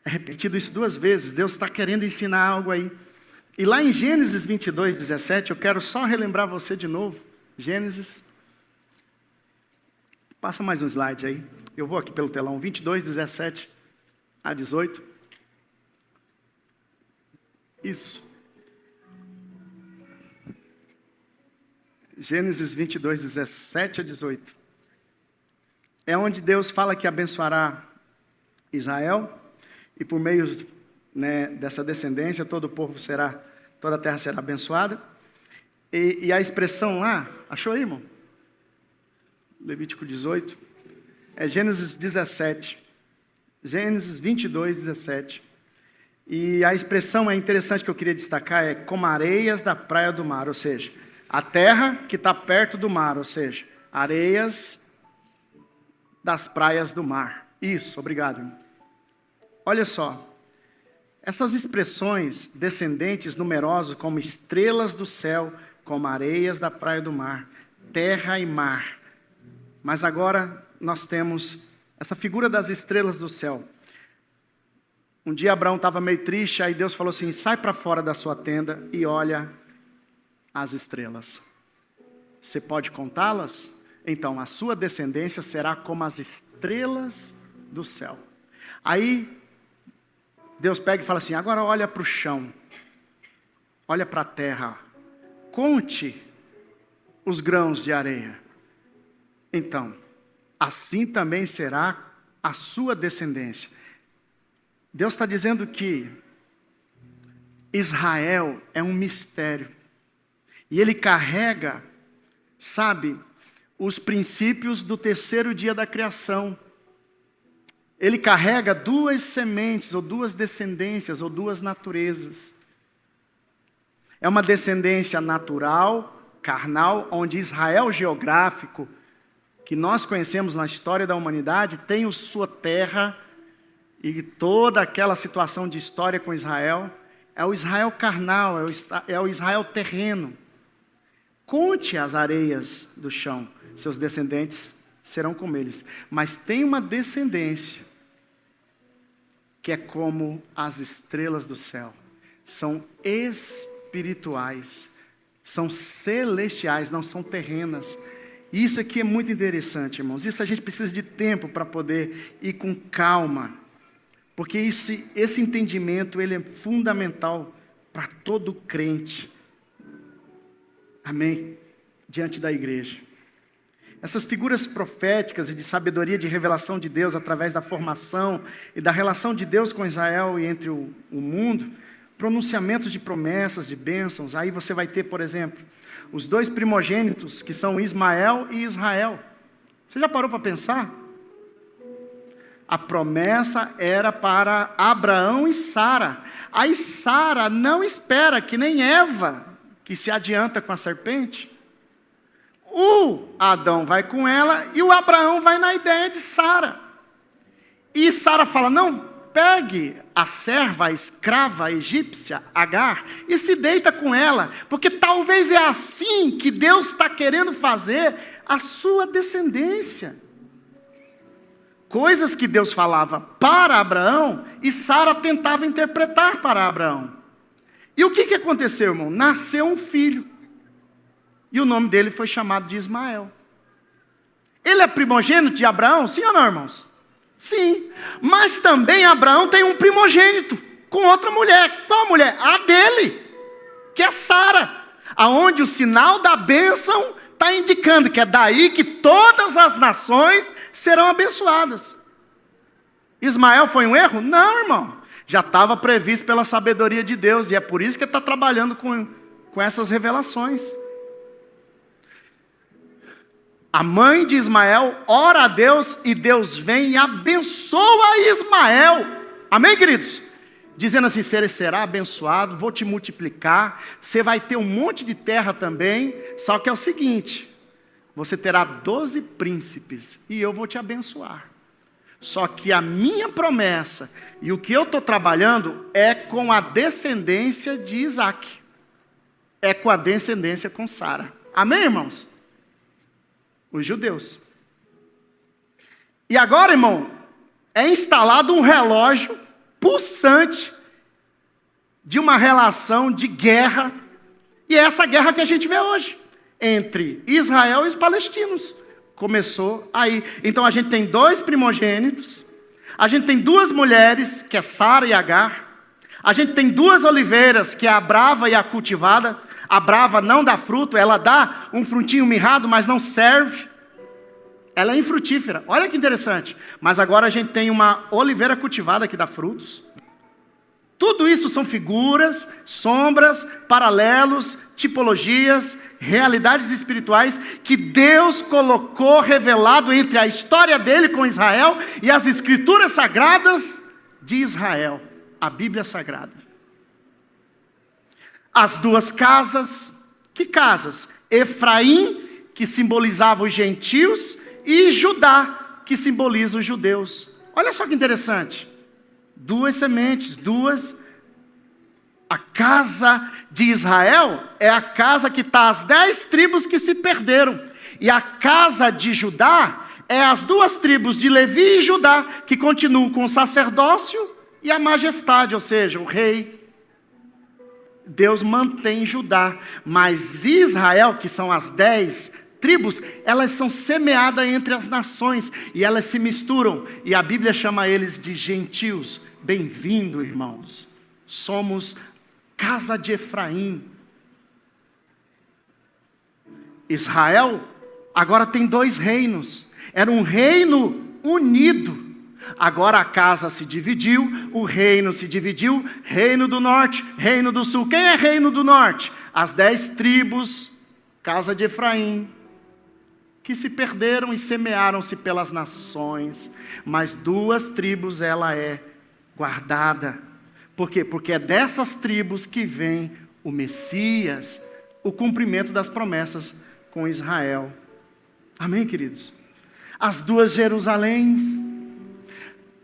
É repetido isso 2 vezes. Deus está querendo ensinar algo aí. E lá em Gênesis 22, 17, eu quero só relembrar você de novo. Gênesis. Passa mais um slide aí. Eu vou aqui pelo telão. 22, 17 a 18. Isso. Gênesis 22, 17 a 18. É onde Deus fala que abençoará Israel. E por meio dessa descendência, toda a terra será abençoada. E a expressão lá, achou aí, irmão? Levítico 18. É Gênesis 17. Gênesis 22, 17. E a expressão é interessante que eu queria destacar, é como areias da praia do mar, ou seja, a terra que está perto do mar, ou seja, areias das praias do mar. Isso, obrigado, irmão. Olha só, essas expressões descendentes numerosos como estrelas do céu, como areias da praia do mar, terra e mar. Mas agora nós temos essa figura das estrelas do céu. Um dia Abraão estava meio triste, aí Deus falou assim, sai para fora da sua tenda e olha as estrelas. Você pode contá-las? Então, a sua descendência será como as estrelas do céu. Aí, Deus pega e fala assim, agora olha para o chão, olha para a terra, conte os grãos de areia. Então, assim também será a sua descendência. Deus está dizendo que Israel é um mistério. E ele carrega, sabe, os princípios do terceiro dia da criação. Ele carrega 2 sementes, ou 2 descendências, ou 2 naturezas. É uma descendência natural, carnal, onde Israel geográfico, que nós conhecemos na história da humanidade, tem a sua terra, e toda aquela situação de história com Israel, é o Israel carnal, é o Israel terreno. Conte as areias do chão, seus descendentes serão como eles. Mas tem uma descendência, que é como as estrelas do céu. São espirituais, são celestiais, não são terrenas. E isso aqui é muito interessante, irmãos. Isso a gente precisa de tempo para poder ir com calma. Porque esse entendimento, ele é fundamental para todo crente. Amém? Diante da igreja. Essas figuras proféticas e de sabedoria de revelação de Deus através da formação e da relação de Deus com Israel e entre o mundo, pronunciamentos de promessas, de bênçãos. Aí você vai ter, por exemplo, os 2 primogênitos que são Ismael e Israel. Você já parou para pensar? A promessa era para Abraão e Sara. Aí Sara não espera, que nem Eva, que se adianta com a serpente. O Adão vai com ela e o Abraão vai na ideia de Sara. E Sara fala, não, pegue a serva, a escrava a egípcia, Agar, e se deita com ela, porque talvez é assim que Deus está querendo fazer a sua descendência. Coisas que Deus falava para Abraão e Sara tentava interpretar para Abraão. E o que aconteceu, irmão? Nasceu um filho. E o nome dele foi chamado de Ismael. Ele é primogênito de Abraão? Sim ou não, irmãos? Sim. Mas também Abraão tem um primogênito com outra mulher. Qual mulher? A dele, que é Sara. Aonde o sinal da bênção está indicando que é daí que todas as nações serão abençoadas. Ismael foi um erro? Não, irmão. Já estava previsto pela sabedoria de Deus, e é por isso que ele está trabalhando com essas revelações. A mãe de Ismael ora a Deus, e Deus vem e abençoa Ismael. Amém, queridos? Dizendo assim: você será abençoado, vou te multiplicar, você vai ter um monte de terra também, só que é o seguinte, você terá 12 príncipes, e eu vou te abençoar. Só que a minha promessa, e o que eu estou trabalhando, é com a descendência de Isaac, é com a descendência com Sara. Amém, irmãos? Os judeus. E agora, irmão, é instalado um relógio pulsante de uma relação de guerra, e é essa guerra que a gente vê hoje, entre Israel e os palestinos. Começou aí. Então a gente tem 2 primogênitos, a gente tem 2 mulheres, que é Sara e Agar, a gente tem 2 oliveiras, que é a brava e a cultivada. A brava não dá fruto, ela dá um frutinho mirrado, mas não serve. Ela é infrutífera. Olha que interessante. Mas agora a gente tem uma oliveira cultivada que dá frutos. Tudo isso são figuras, sombras, paralelos, tipologias, realidades espirituais que Deus colocou revelado entre a história dele com Israel e as escrituras sagradas de Israel, a Bíblia Sagrada. As 2 casas, que casas? Efraim, que simbolizava os gentios, e Judá, que simboliza os judeus. Olha só que interessante. 2 sementes, a casa de Israel é a casa que está as 10 tribos que se perderam. E a casa de Judá é as 2 tribos de Levi e Judá, que continuam com o sacerdócio e a majestade, ou seja, o rei. Deus mantém Judá, mas Israel, que são as 10 tribos, elas são semeadas entre as nações, e elas se misturam, e a Bíblia chama eles de gentios. Bem-vindo, irmãos. Somos casa de Efraim. Israel agora tem 2 reinos. Era um reino unido. Agora a casa se dividiu, o reino se dividiu, reino do norte, reino do sul. Quem é reino do norte? As 10 tribos, casa de Efraim, que se perderam e semearam-se pelas nações. Mas 2 tribos ela é guardada. Por quê? Porque é dessas tribos que vem o Messias, o cumprimento das promessas com Israel. Amém, queridos? As 2 Jerusaléns.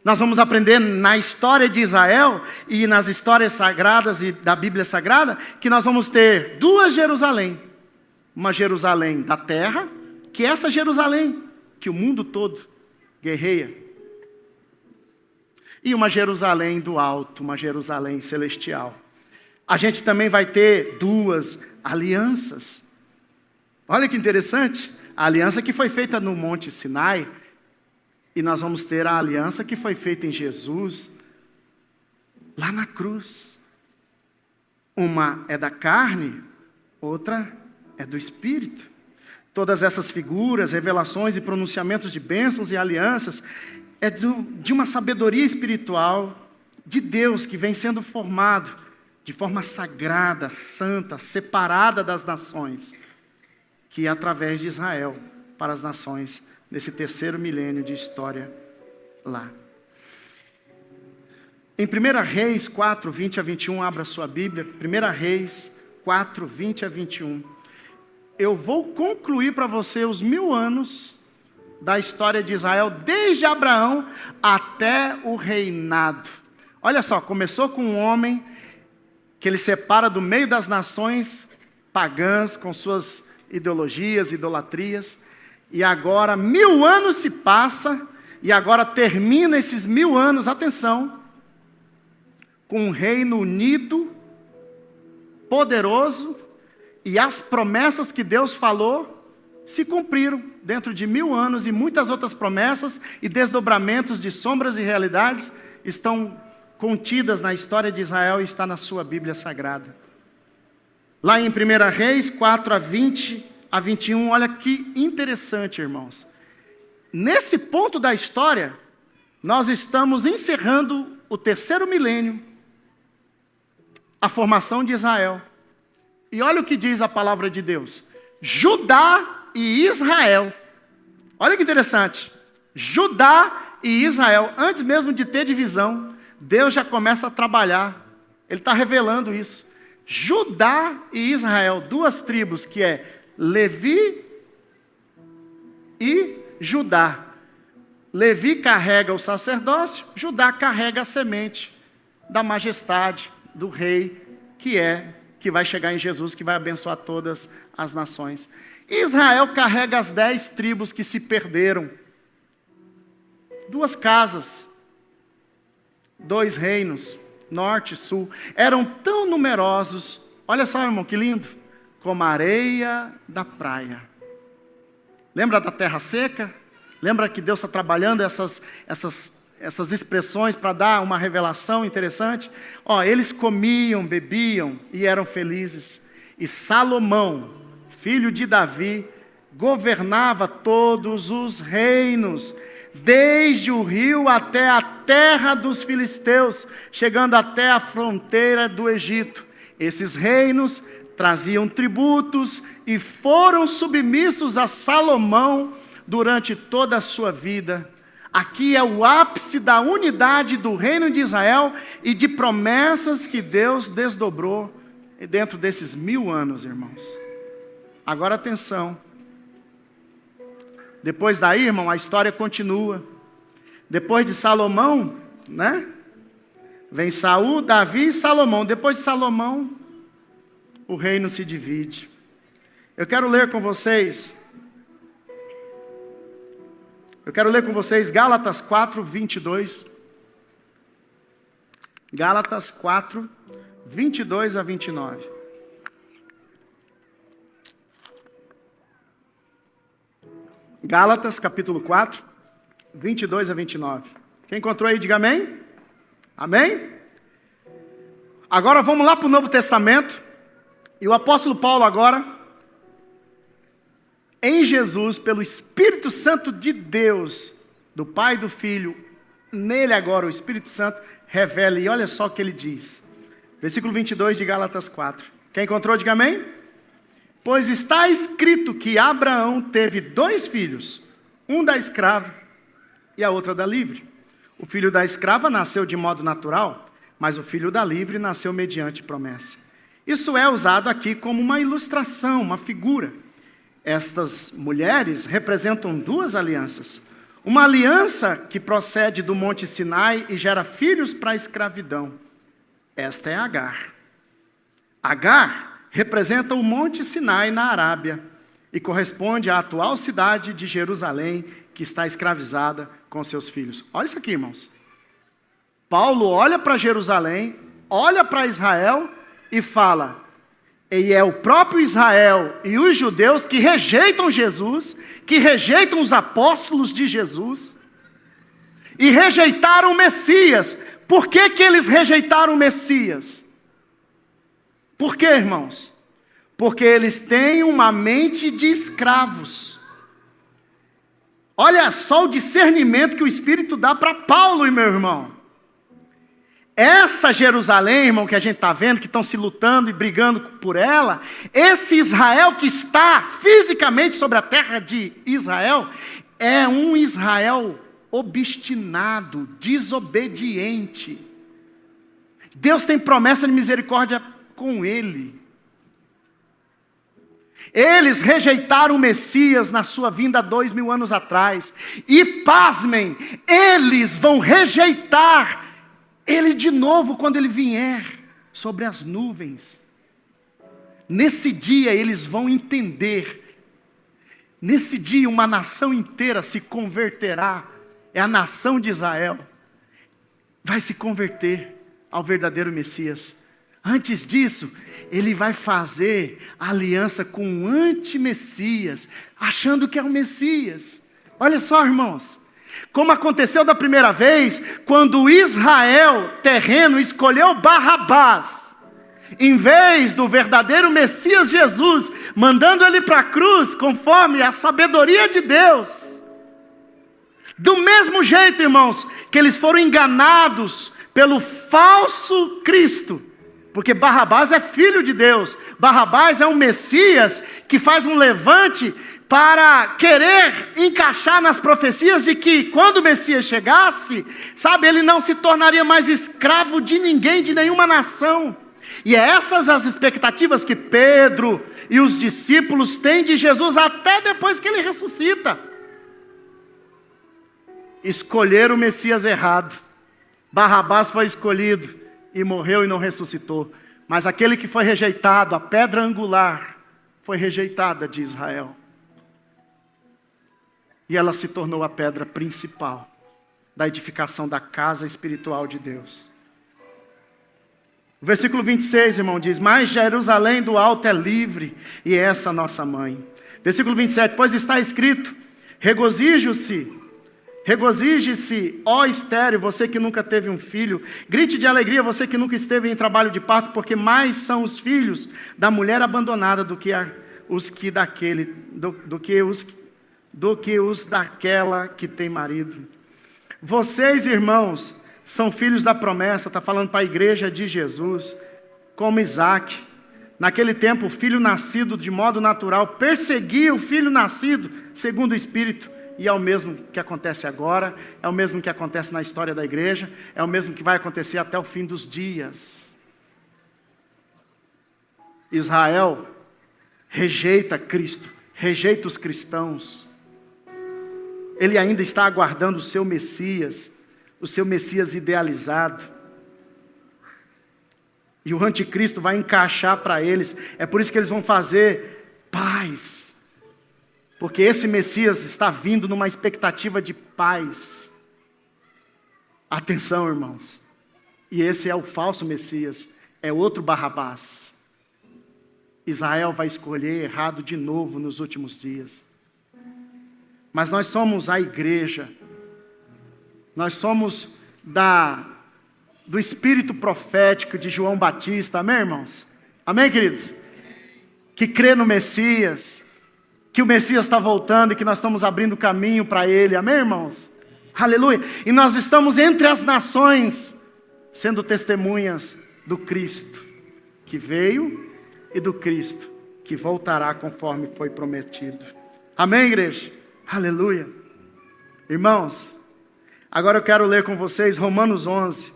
Nós vamos aprender na história de Israel e nas histórias sagradas e da Bíblia Sagrada que nós vamos ter 2 Jerusalém. Uma Jerusalém da terra, que é essa Jerusalém que o mundo todo guerreia. E uma Jerusalém do alto, uma Jerusalém celestial. A gente também vai ter 2 alianças. Olha que interessante. A aliança que foi feita no Monte Sinai, e nós vamos ter a aliança que foi feita em Jesus, lá na cruz. Uma é da carne, outra é do Espírito. Todas essas figuras, revelações e pronunciamentos de bênçãos e alianças é de uma sabedoria espiritual de Deus que vem sendo formado de forma sagrada, santa, separada das nações, que é através de Israel para as nações nesse 3º milênio de história lá. Em 1 Reis 4, 20 a 21, abra sua Bíblia, 1 Reis 4, 20 a 21. Eu vou concluir para você os 1000 anos da história de Israel, desde Abraão até o reinado. Olha só, começou com um homem que ele separa do meio das nações pagãs, com suas ideologias, idolatrias, e agora 1000 anos se passa, e agora termina esses 1000 anos, atenção, com um reino unido, poderoso, e as promessas que Deus falou se cumpriram dentro de 1000 anos, e muitas outras promessas e desdobramentos de sombras e realidades estão contidas na história de Israel e está na sua Bíblia Sagrada. Lá em 1 Reis 4, a 21, olha que interessante, irmãos. Nesse ponto da história, nós estamos encerrando o 3º milênio, a formação de Israel. E olha o que diz a palavra de Deus. Judá e Israel. Olha que interessante. Judá e Israel, antes mesmo de ter divisão, Deus já começa a trabalhar. Ele está revelando isso. Judá e Israel, 2 tribos, que é Levi e Judá. Levi carrega o sacerdócio, Judá carrega a semente da majestade do rei, que vai chegar em Jesus, que vai abençoar todas as nações. Israel carrega as 10 tribos que se perderam. 2 casas, 2 reinos, norte e sul, eram tão numerosos, olha só, irmão, que lindo, como a areia da praia. Lembra da terra seca? Lembra que Deus está trabalhando essas expressões para dar uma revelação interessante? Eles comiam, bebiam e eram felizes. E Salomão, filho de Davi, governava todos os reinos, desde o rio até a terra dos filisteus, chegando até a fronteira do Egito. Esses reinos traziam tributos e foram submissos a Salomão durante toda a sua vida. Aqui é o ápice da unidade do reino de Israel e de promessas que Deus desdobrou dentro desses 1000 anos, irmãos. Agora atenção. Depois daí, irmão, a história continua. Depois de Salomão, vem Saul, Davi e Salomão. Depois de Salomão, o reino se divide. Eu quero ler com vocês Gálatas 4, 22. Gálatas 4, 22 a 29. Gálatas, capítulo 4, 22 a 29. Quem encontrou aí, diga amém. Amém? Agora vamos lá para o Novo Testamento. E o apóstolo Paulo agora, em Jesus, pelo Espírito Santo de Deus, do Pai e do Filho, nele agora o Espírito Santo revela, e olha só o que ele diz. Versículo 22 de Gálatas 4. Quem encontrou, diga amém. Pois está escrito que Abraão teve 2 filhos, um da escrava e a outra da livre. O filho da escrava nasceu de modo natural, mas o filho da livre nasceu mediante promessa. Isso é usado aqui como uma ilustração, uma figura. Estas mulheres representam 2 alianças. Uma aliança que procede do Monte Sinai e gera filhos para a escravidão. Esta é Agar. Agar representa o Monte Sinai na Arábia e corresponde à atual cidade de Jerusalém, que está escravizada com seus filhos. Olha isso aqui, irmãos. Paulo olha para Jerusalém, olha para Israel e fala: e é o próprio Israel e os judeus que rejeitam Jesus, que rejeitam os apóstolos de Jesus e rejeitaram o Messias. Por que eles rejeitaram o Messias? Por quê, irmãos? Porque eles têm uma mente de escravos. Olha só o discernimento que o Espírito dá para Paulo, meu irmão. Essa Jerusalém, irmão, que a gente está vendo, que estão se lutando e brigando por ela, esse Israel que está fisicamente sobre a terra de Israel, é um Israel obstinado, desobediente. Deus tem promessa de misericórdia com ele. Eles rejeitaram o Messias na sua vinda há 2000 anos atrás. E pasmem, eles vão rejeitar ele de novo quando ele vier sobre as nuvens. Nesse dia eles vão entender. Nesse dia uma nação inteira se converterá. É a nação de Israel. Vai se converter ao verdadeiro Messias. Antes disso, ele vai fazer aliança com um anti-Messias, achando que é o Messias. Olha só, irmãos, como aconteceu da primeira vez, quando Israel terreno escolheu Barrabás, em vez do verdadeiro Messias Jesus, mandando ele para a cruz, conforme a sabedoria de Deus. Do mesmo jeito, irmãos, que eles foram enganados pelo falso Cristo, porque Barrabás é filho de Deus, Barrabás é um Messias que faz um levante para querer encaixar nas profecias de que quando o Messias chegasse, sabe, ele não se tornaria mais escravo de ninguém, de nenhuma nação. E é essas as expectativas que Pedro e os discípulos têm de Jesus até depois que ele ressuscita. Escolheram o Messias errado. Barrabás foi escolhido e morreu e não ressuscitou. Mas aquele que foi rejeitado, a pedra angular, foi rejeitada de Israel. E ela se tornou a pedra principal da edificação da casa espiritual de Deus. O versículo 26, irmão, diz: mas Jerusalém do alto é livre, e é essa a nossa mãe. Versículo 27, pois está escrito: regozije-se, ó estéril, você que nunca teve um filho. Grite de alegria, você que nunca esteve em trabalho de parto, porque mais são os filhos da mulher abandonada do que os daquela que tem marido. Vocês, irmãos, são filhos da promessa. Está falando para a igreja de Jesus, como Isaac. Naquele tempo, o filho nascido de modo natural perseguia o filho nascido segundo o Espírito. E é o mesmo que acontece agora, é o mesmo que acontece na história da igreja, é o mesmo que vai acontecer até o fim dos dias. Israel rejeita Cristo, rejeita os cristãos. Ele ainda está aguardando o seu Messias idealizado. E o anticristo vai encaixar para eles. É por isso que eles vão fazer paz. Porque esse Messias está vindo numa expectativa de paz. Atenção, irmãos. E esse é o falso Messias. É outro Barrabás. Israel vai escolher errado de novo nos últimos dias. Mas nós somos a igreja. Nós somos do espírito profético de João Batista. Amém, irmãos? Amém, queridos? Que crê no Messias. Que o Messias está voltando e que nós estamos abrindo caminho para Ele. Amém, irmãos? Aleluia. E nós estamos entre as nações, sendo testemunhas do Cristo que veio e do Cristo que voltará conforme foi prometido. Amém, igreja? Aleluia. Irmãos, agora eu quero ler com vocês Romanos 11.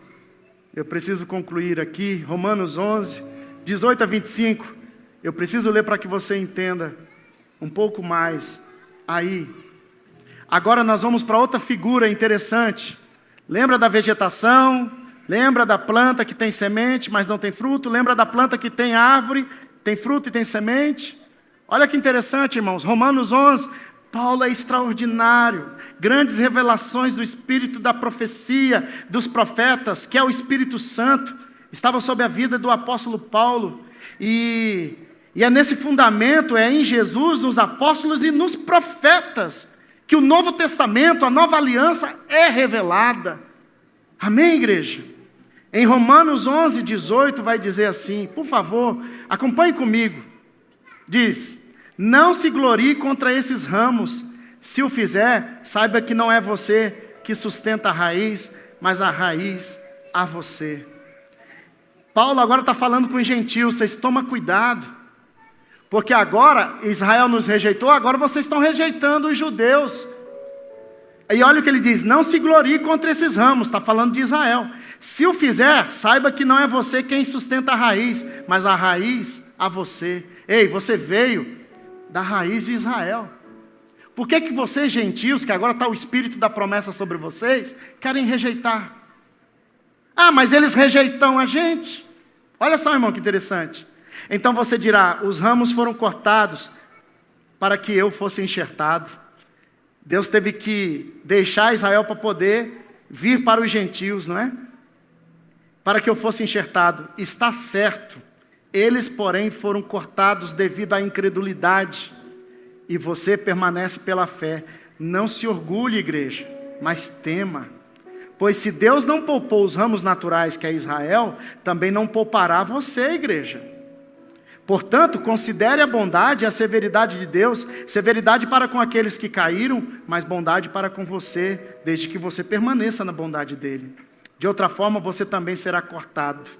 Eu preciso concluir aqui. Romanos 11, 18 a 25. Eu preciso ler para que você entenda um pouco mais aí. Agora nós vamos para outra figura interessante. Lembra da vegetação? Lembra da planta que tem semente, mas não tem fruto? Lembra da planta que tem árvore, tem fruto e tem semente? Olha que interessante, irmãos. Romanos 11, Paulo é extraordinário. Grandes revelações do espírito da profecia, dos profetas, que é o Espírito Santo, estava sob a vida do apóstolo Paulo. E é nesse fundamento, é em Jesus, nos apóstolos e nos profetas, que o Novo Testamento, a nova aliança é revelada. Amém, igreja? Em Romanos 11, 18 vai dizer assim, por favor, acompanhe comigo. Diz: não se glorie contra esses ramos. Se o fizer, saiba que não é você que sustenta a raiz, mas a raiz a você. Paulo agora está falando com os gentios, vocês tomam cuidado. Porque agora Israel nos rejeitou, agora vocês estão rejeitando os judeus. E olha o que ele diz: não se glorie contra esses ramos, está falando de Israel. Se o fizer, saiba que não é você quem sustenta a raiz, mas a raiz a você. Ei, você veio da raiz de Israel. Por que vocês gentios, que agora está o espírito da promessa sobre vocês, querem rejeitar? Ah, mas eles rejeitam a gente. Olha só, irmão, que interessante. Então você dirá: os ramos foram cortados para que eu fosse enxertado. Deus teve que deixar Israel para poder vir para os gentios, não é? Para que eu fosse enxertado. Está certo. Eles, porém, foram cortados devido à incredulidade. E você permanece pela fé. Não se orgulhe, igreja, mas tema. Pois se Deus não poupou os ramos naturais, que é Israel, também não poupará você, igreja. Portanto, considere a bondade e a severidade de Deus, severidade para com aqueles que caíram, mas bondade para com você, desde que você permaneça na bondade dele. De outra forma, você também será cortado.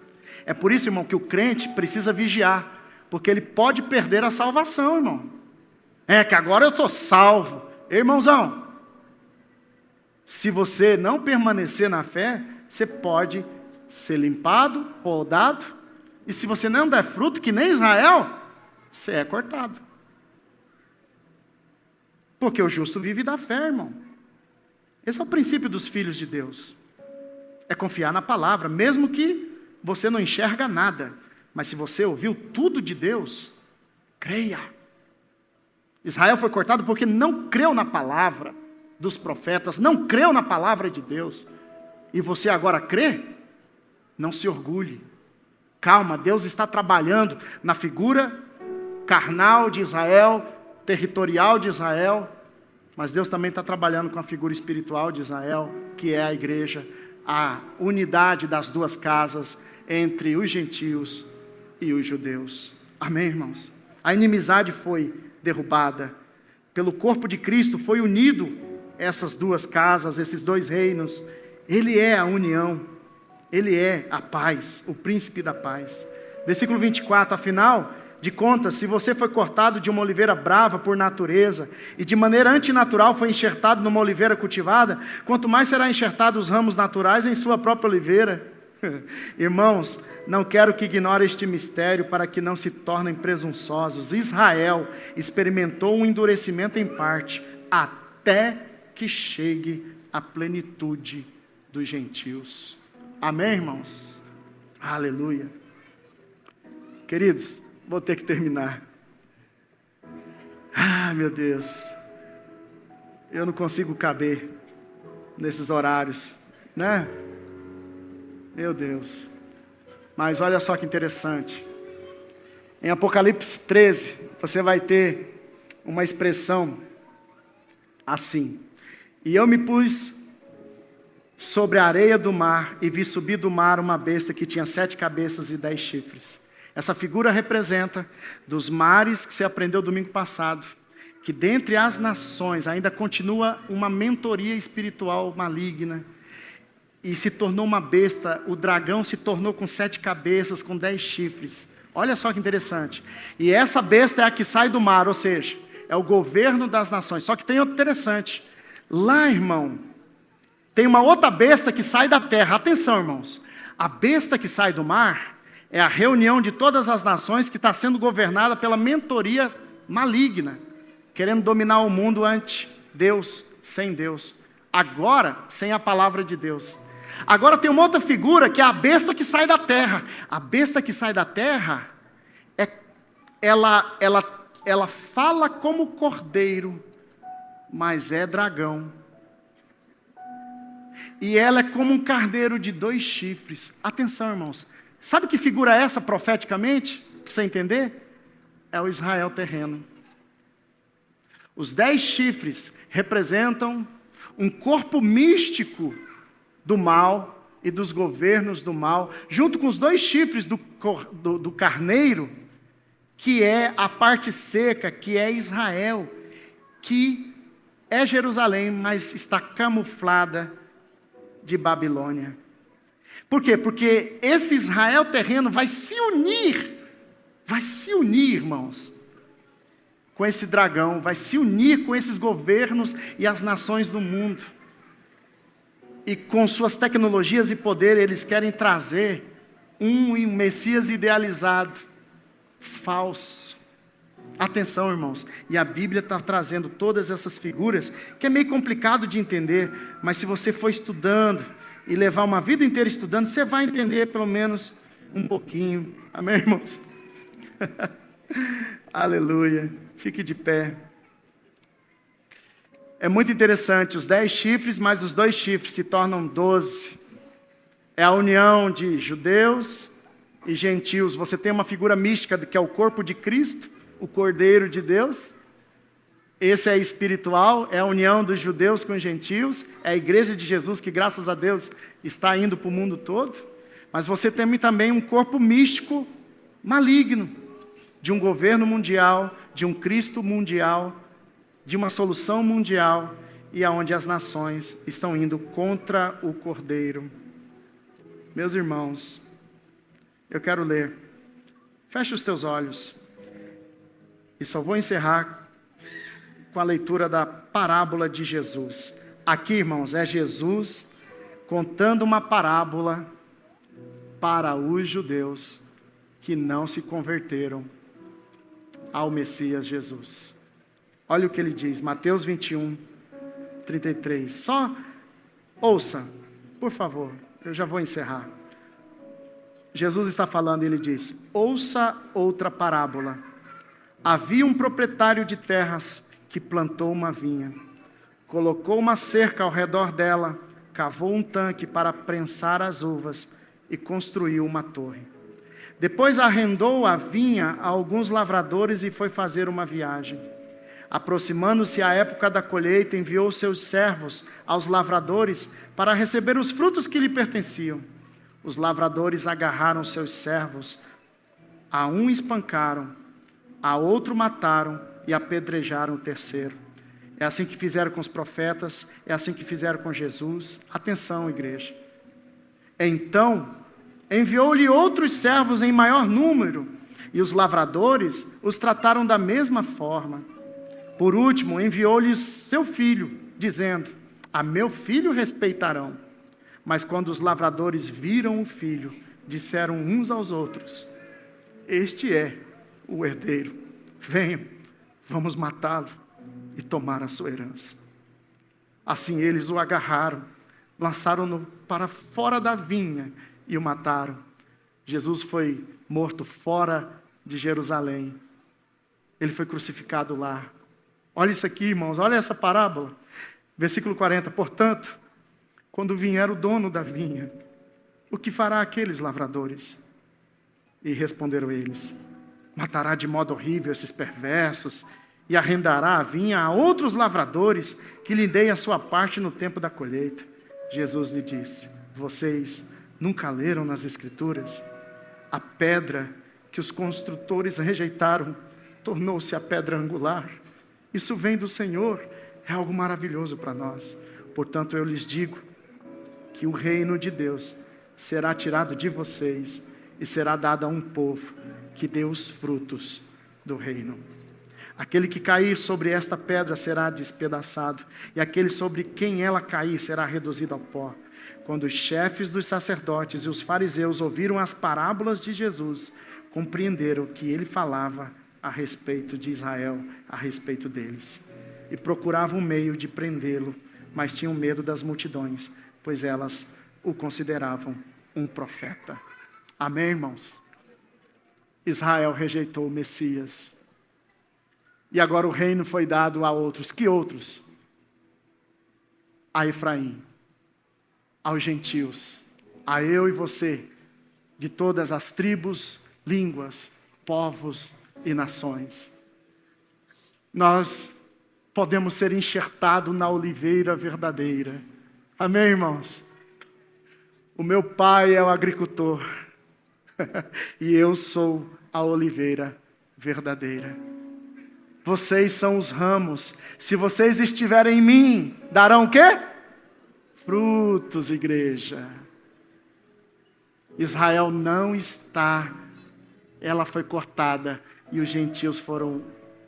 É por isso, irmão, que o crente precisa vigiar, porque ele pode perder a salvação, irmão. É que agora eu estou salvo. Irmãozão, se você não permanecer na fé, você pode ser limpado, podado, e se você não der fruto, que nem Israel, você é cortado. Porque o justo vive da fé, irmão. Esse é o princípio dos filhos de Deus. É confiar na palavra, mesmo que você não enxerga nada. Mas se você ouviu tudo de Deus, creia. Israel foi cortado porque não creu na palavra dos profetas, não creu na palavra de Deus. E você agora crê? Não se orgulhe. Calma, Deus está trabalhando na figura carnal de Israel, territorial de Israel, mas Deus também está trabalhando com a figura espiritual de Israel, que é a igreja, a unidade das duas casas entre os gentios e os judeus. Amém, irmãos? A inimizade foi derrubada. Pelo corpo de Cristo foi unido essas duas casas, esses dois reinos. Ele é a união. Ele é a paz, o príncipe da paz. Versículo 24, afinal de contas, se você foi cortado de uma oliveira brava por natureza, e de maneira antinatural foi enxertado numa oliveira cultivada, quanto mais será enxertado os ramos naturais em sua própria oliveira. Irmãos, não quero que ignore este mistério para que não se tornem presunçosos. Israel experimentou um endurecimento em parte, até que chegue a plenitude dos gentios. Amém, irmãos? Aleluia. Queridos, vou ter que terminar. Meu Deus. Eu não consigo caber nesses horários, né? Meu Deus. Mas olha só que interessante. Em Apocalipse 13, você vai ter uma expressão assim. E eu me pus sobre a areia do mar, e vi subir do mar uma besta que tinha 7 cabeças e 10 chifres. Essa figura representa dos mares que se aprendeu domingo passado, que dentre as nações ainda continua uma mentoria espiritual maligna, e se tornou uma besta. O dragão se tornou com 7 cabeças, com 10 chifres. Olha só que interessante. E essa besta é a que sai do mar, ou seja, é o governo das nações. Só que tem outro interessante. Lá, irmão, tem uma outra besta que sai da terra. Atenção, irmãos. A besta que sai do mar é a reunião de todas as nações que está sendo governada pela mentoria maligna, querendo dominar o mundo ante Deus, sem Deus. Agora, sem a palavra de Deus. Agora tem uma outra figura que é a besta que sai da terra. A besta que sai da terra, ela fala como cordeiro, mas é dragão. E ela é como um carneiro de 2 chifres. Atenção, irmãos. Sabe que figura é essa profeticamente? Para você entender? É o Israel terreno. Os 10 chifres representam um corpo místico do mal e dos governos do mal, junto com os 2 chifres do carneiro, que é a parte seca, que é Israel, que é Jerusalém, mas está camuflada de Babilônia. Por quê? Porque esse Israel terreno vai se unir, irmãos, com esse dragão, vai se unir com esses governos e as nações do mundo. E com suas tecnologias e poder, eles querem trazer um Messias idealizado, falso. Atenção, irmãos, e a Bíblia está trazendo todas essas figuras, que é meio complicado de entender, mas se você for estudando e levar uma vida inteira estudando, você vai entender pelo menos um pouquinho. Amém, irmãos? Aleluia. Fique de pé. É muito interessante, os 10 chifres mais os 2 chifres se tornam 12. É a união de judeus e gentios. Você tem uma figura mística que é o corpo de Cristo, o Cordeiro de Deus. Esse é espiritual, é a união dos judeus com os gentios, é a igreja de Jesus que, graças a Deus, está indo para o mundo todo. Mas você tem também um corpo místico maligno, de um governo mundial, de um Cristo mundial, de uma solução mundial, e aonde as nações estão indo contra o Cordeiro. Meus irmãos, eu quero ler. Feche os teus olhos. E só vou encerrar com a leitura da parábola de Jesus. Aqui, irmãos, é Jesus contando uma parábola para os judeus que não se converteram ao Messias Jesus. Olha o que ele diz, Mateus 21, 33. Só ouça, por favor, eu já vou encerrar. Jesus está falando e ele diz: ouça outra parábola. Havia um proprietário de terras que plantou uma vinha, colocou uma cerca ao redor dela, cavou um tanque para prensar as uvas e construiu uma torre. Depois arrendou a vinha a alguns lavradores e foi fazer uma viagem. Aproximando-se a época da colheita, enviou seus servos aos lavradores para receber os frutos que lhe pertenciam. Os lavradores agarraram seus servos, a um espancaram, a outro mataram e apedrejaram o terceiro. É assim que fizeram com os profetas, é assim que fizeram com Jesus. Atenção, igreja. Então, enviou-lhe outros servos em maior número, e os lavradores os trataram da mesma forma. Por último, enviou-lhes seu filho, dizendo: a meu filho respeitarão. Mas quando os lavradores viram o filho, disseram uns aos outros: este é o herdeiro, venham, vamos matá-lo e tomar a sua herança. Assim eles o agarraram, lançaram-no para fora da vinha e o mataram. Jesus foi morto fora de Jerusalém. Ele foi crucificado lá. Olha isso aqui, irmãos, olha essa parábola. Versículo 40. Portanto, quando vier o dono da vinha, o que fará aqueles lavradores? E responderam eles: matará de modo horrível esses perversos e arrendará a vinha a outros lavradores que lhe deem a sua parte no tempo da colheita. Jesus lhe disse: vocês nunca leram nas Escrituras? A pedra que os construtores rejeitaram tornou-se a pedra angular. Isso vem do Senhor, é algo maravilhoso para nós. Portanto, eu lhes digo que o reino de Deus será tirado de vocês e será dado a um povo que dê os frutos do reino. Aquele que cair sobre esta pedra será despedaçado, e aquele sobre quem ela cair será reduzido ao pó. Quando os chefes dos sacerdotes e os fariseus ouviram as parábolas de Jesus, compreenderam que ele falava a respeito de Israel, a respeito deles. E procuravam um meio de prendê-lo, mas tinham medo das multidões, pois elas o consideravam um profeta. Amém, irmãos? Israel rejeitou o Messias. E agora o reino foi dado a outros. Que outros? A Efraim, aos gentios, a eu e você, de todas as tribos, línguas, povos e nações. Nós podemos ser enxertados na oliveira verdadeira. Amém, irmãos? O meu pai é o agricultor e eu sou a oliveira verdadeira. Vocês são os ramos. Se vocês estiverem em mim, darão o quê? Frutos, igreja. Israel não está, ela foi cortada e os gentios foram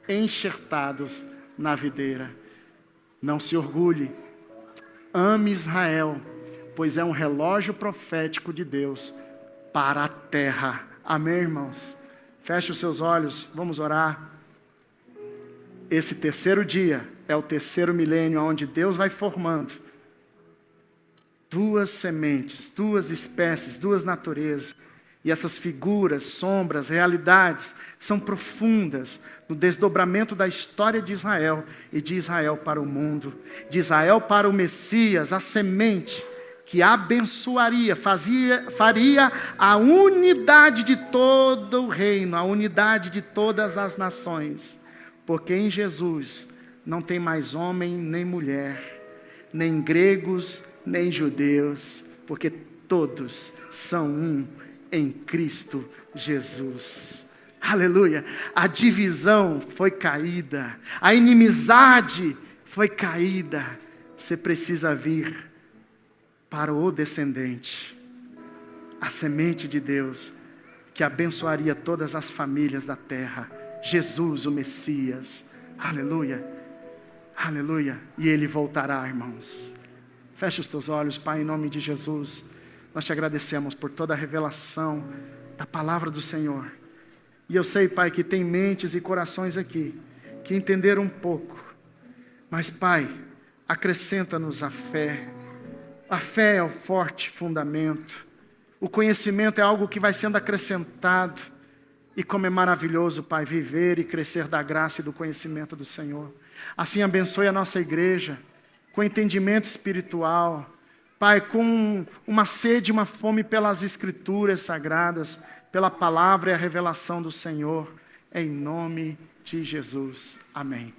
enxertados na videira. Não se orgulhe, ame Israel, pois é um relógio profético de Deus para a terra. Amém, irmãos? Feche os seus olhos, vamos orar. Esse terceiro dia é o terceiro milênio, onde Deus vai formando duas sementes, duas espécies, duas naturezas. E essas figuras, sombras, realidades são profundas no desdobramento da história de Israel e de Israel para o mundo, de Israel para o Messias, a semente que abençoaria, faria a unidade de todo o reino, a unidade de todas as nações. Porque em Jesus não tem mais homem nem mulher, nem gregos nem judeus, porque todos são um em Cristo Jesus. Aleluia! A divisão foi caída, a inimizade foi caída. Você precisa vir para o descendente, a semente de Deus, que abençoaria todas as famílias da terra. Jesus, o Messias. Aleluia! Aleluia! E Ele voltará, irmãos. Feche os teus olhos, Pai, em nome de Jesus. Nós te agradecemos por toda a revelação da palavra do Senhor. E eu sei, Pai, que tem mentes e corações aqui que entenderam um pouco. Mas, Pai, acrescenta-nos a fé. A fé é o forte fundamento. O conhecimento é algo que vai sendo acrescentado. E como é maravilhoso, Pai, viver e crescer da graça e do conhecimento do Senhor. Assim abençoe a nossa igreja, com entendimento espiritual. Pai, com uma sede e uma fome pelas Escrituras sagradas, pela palavra e a revelação do Senhor. Em nome de Jesus. Amém.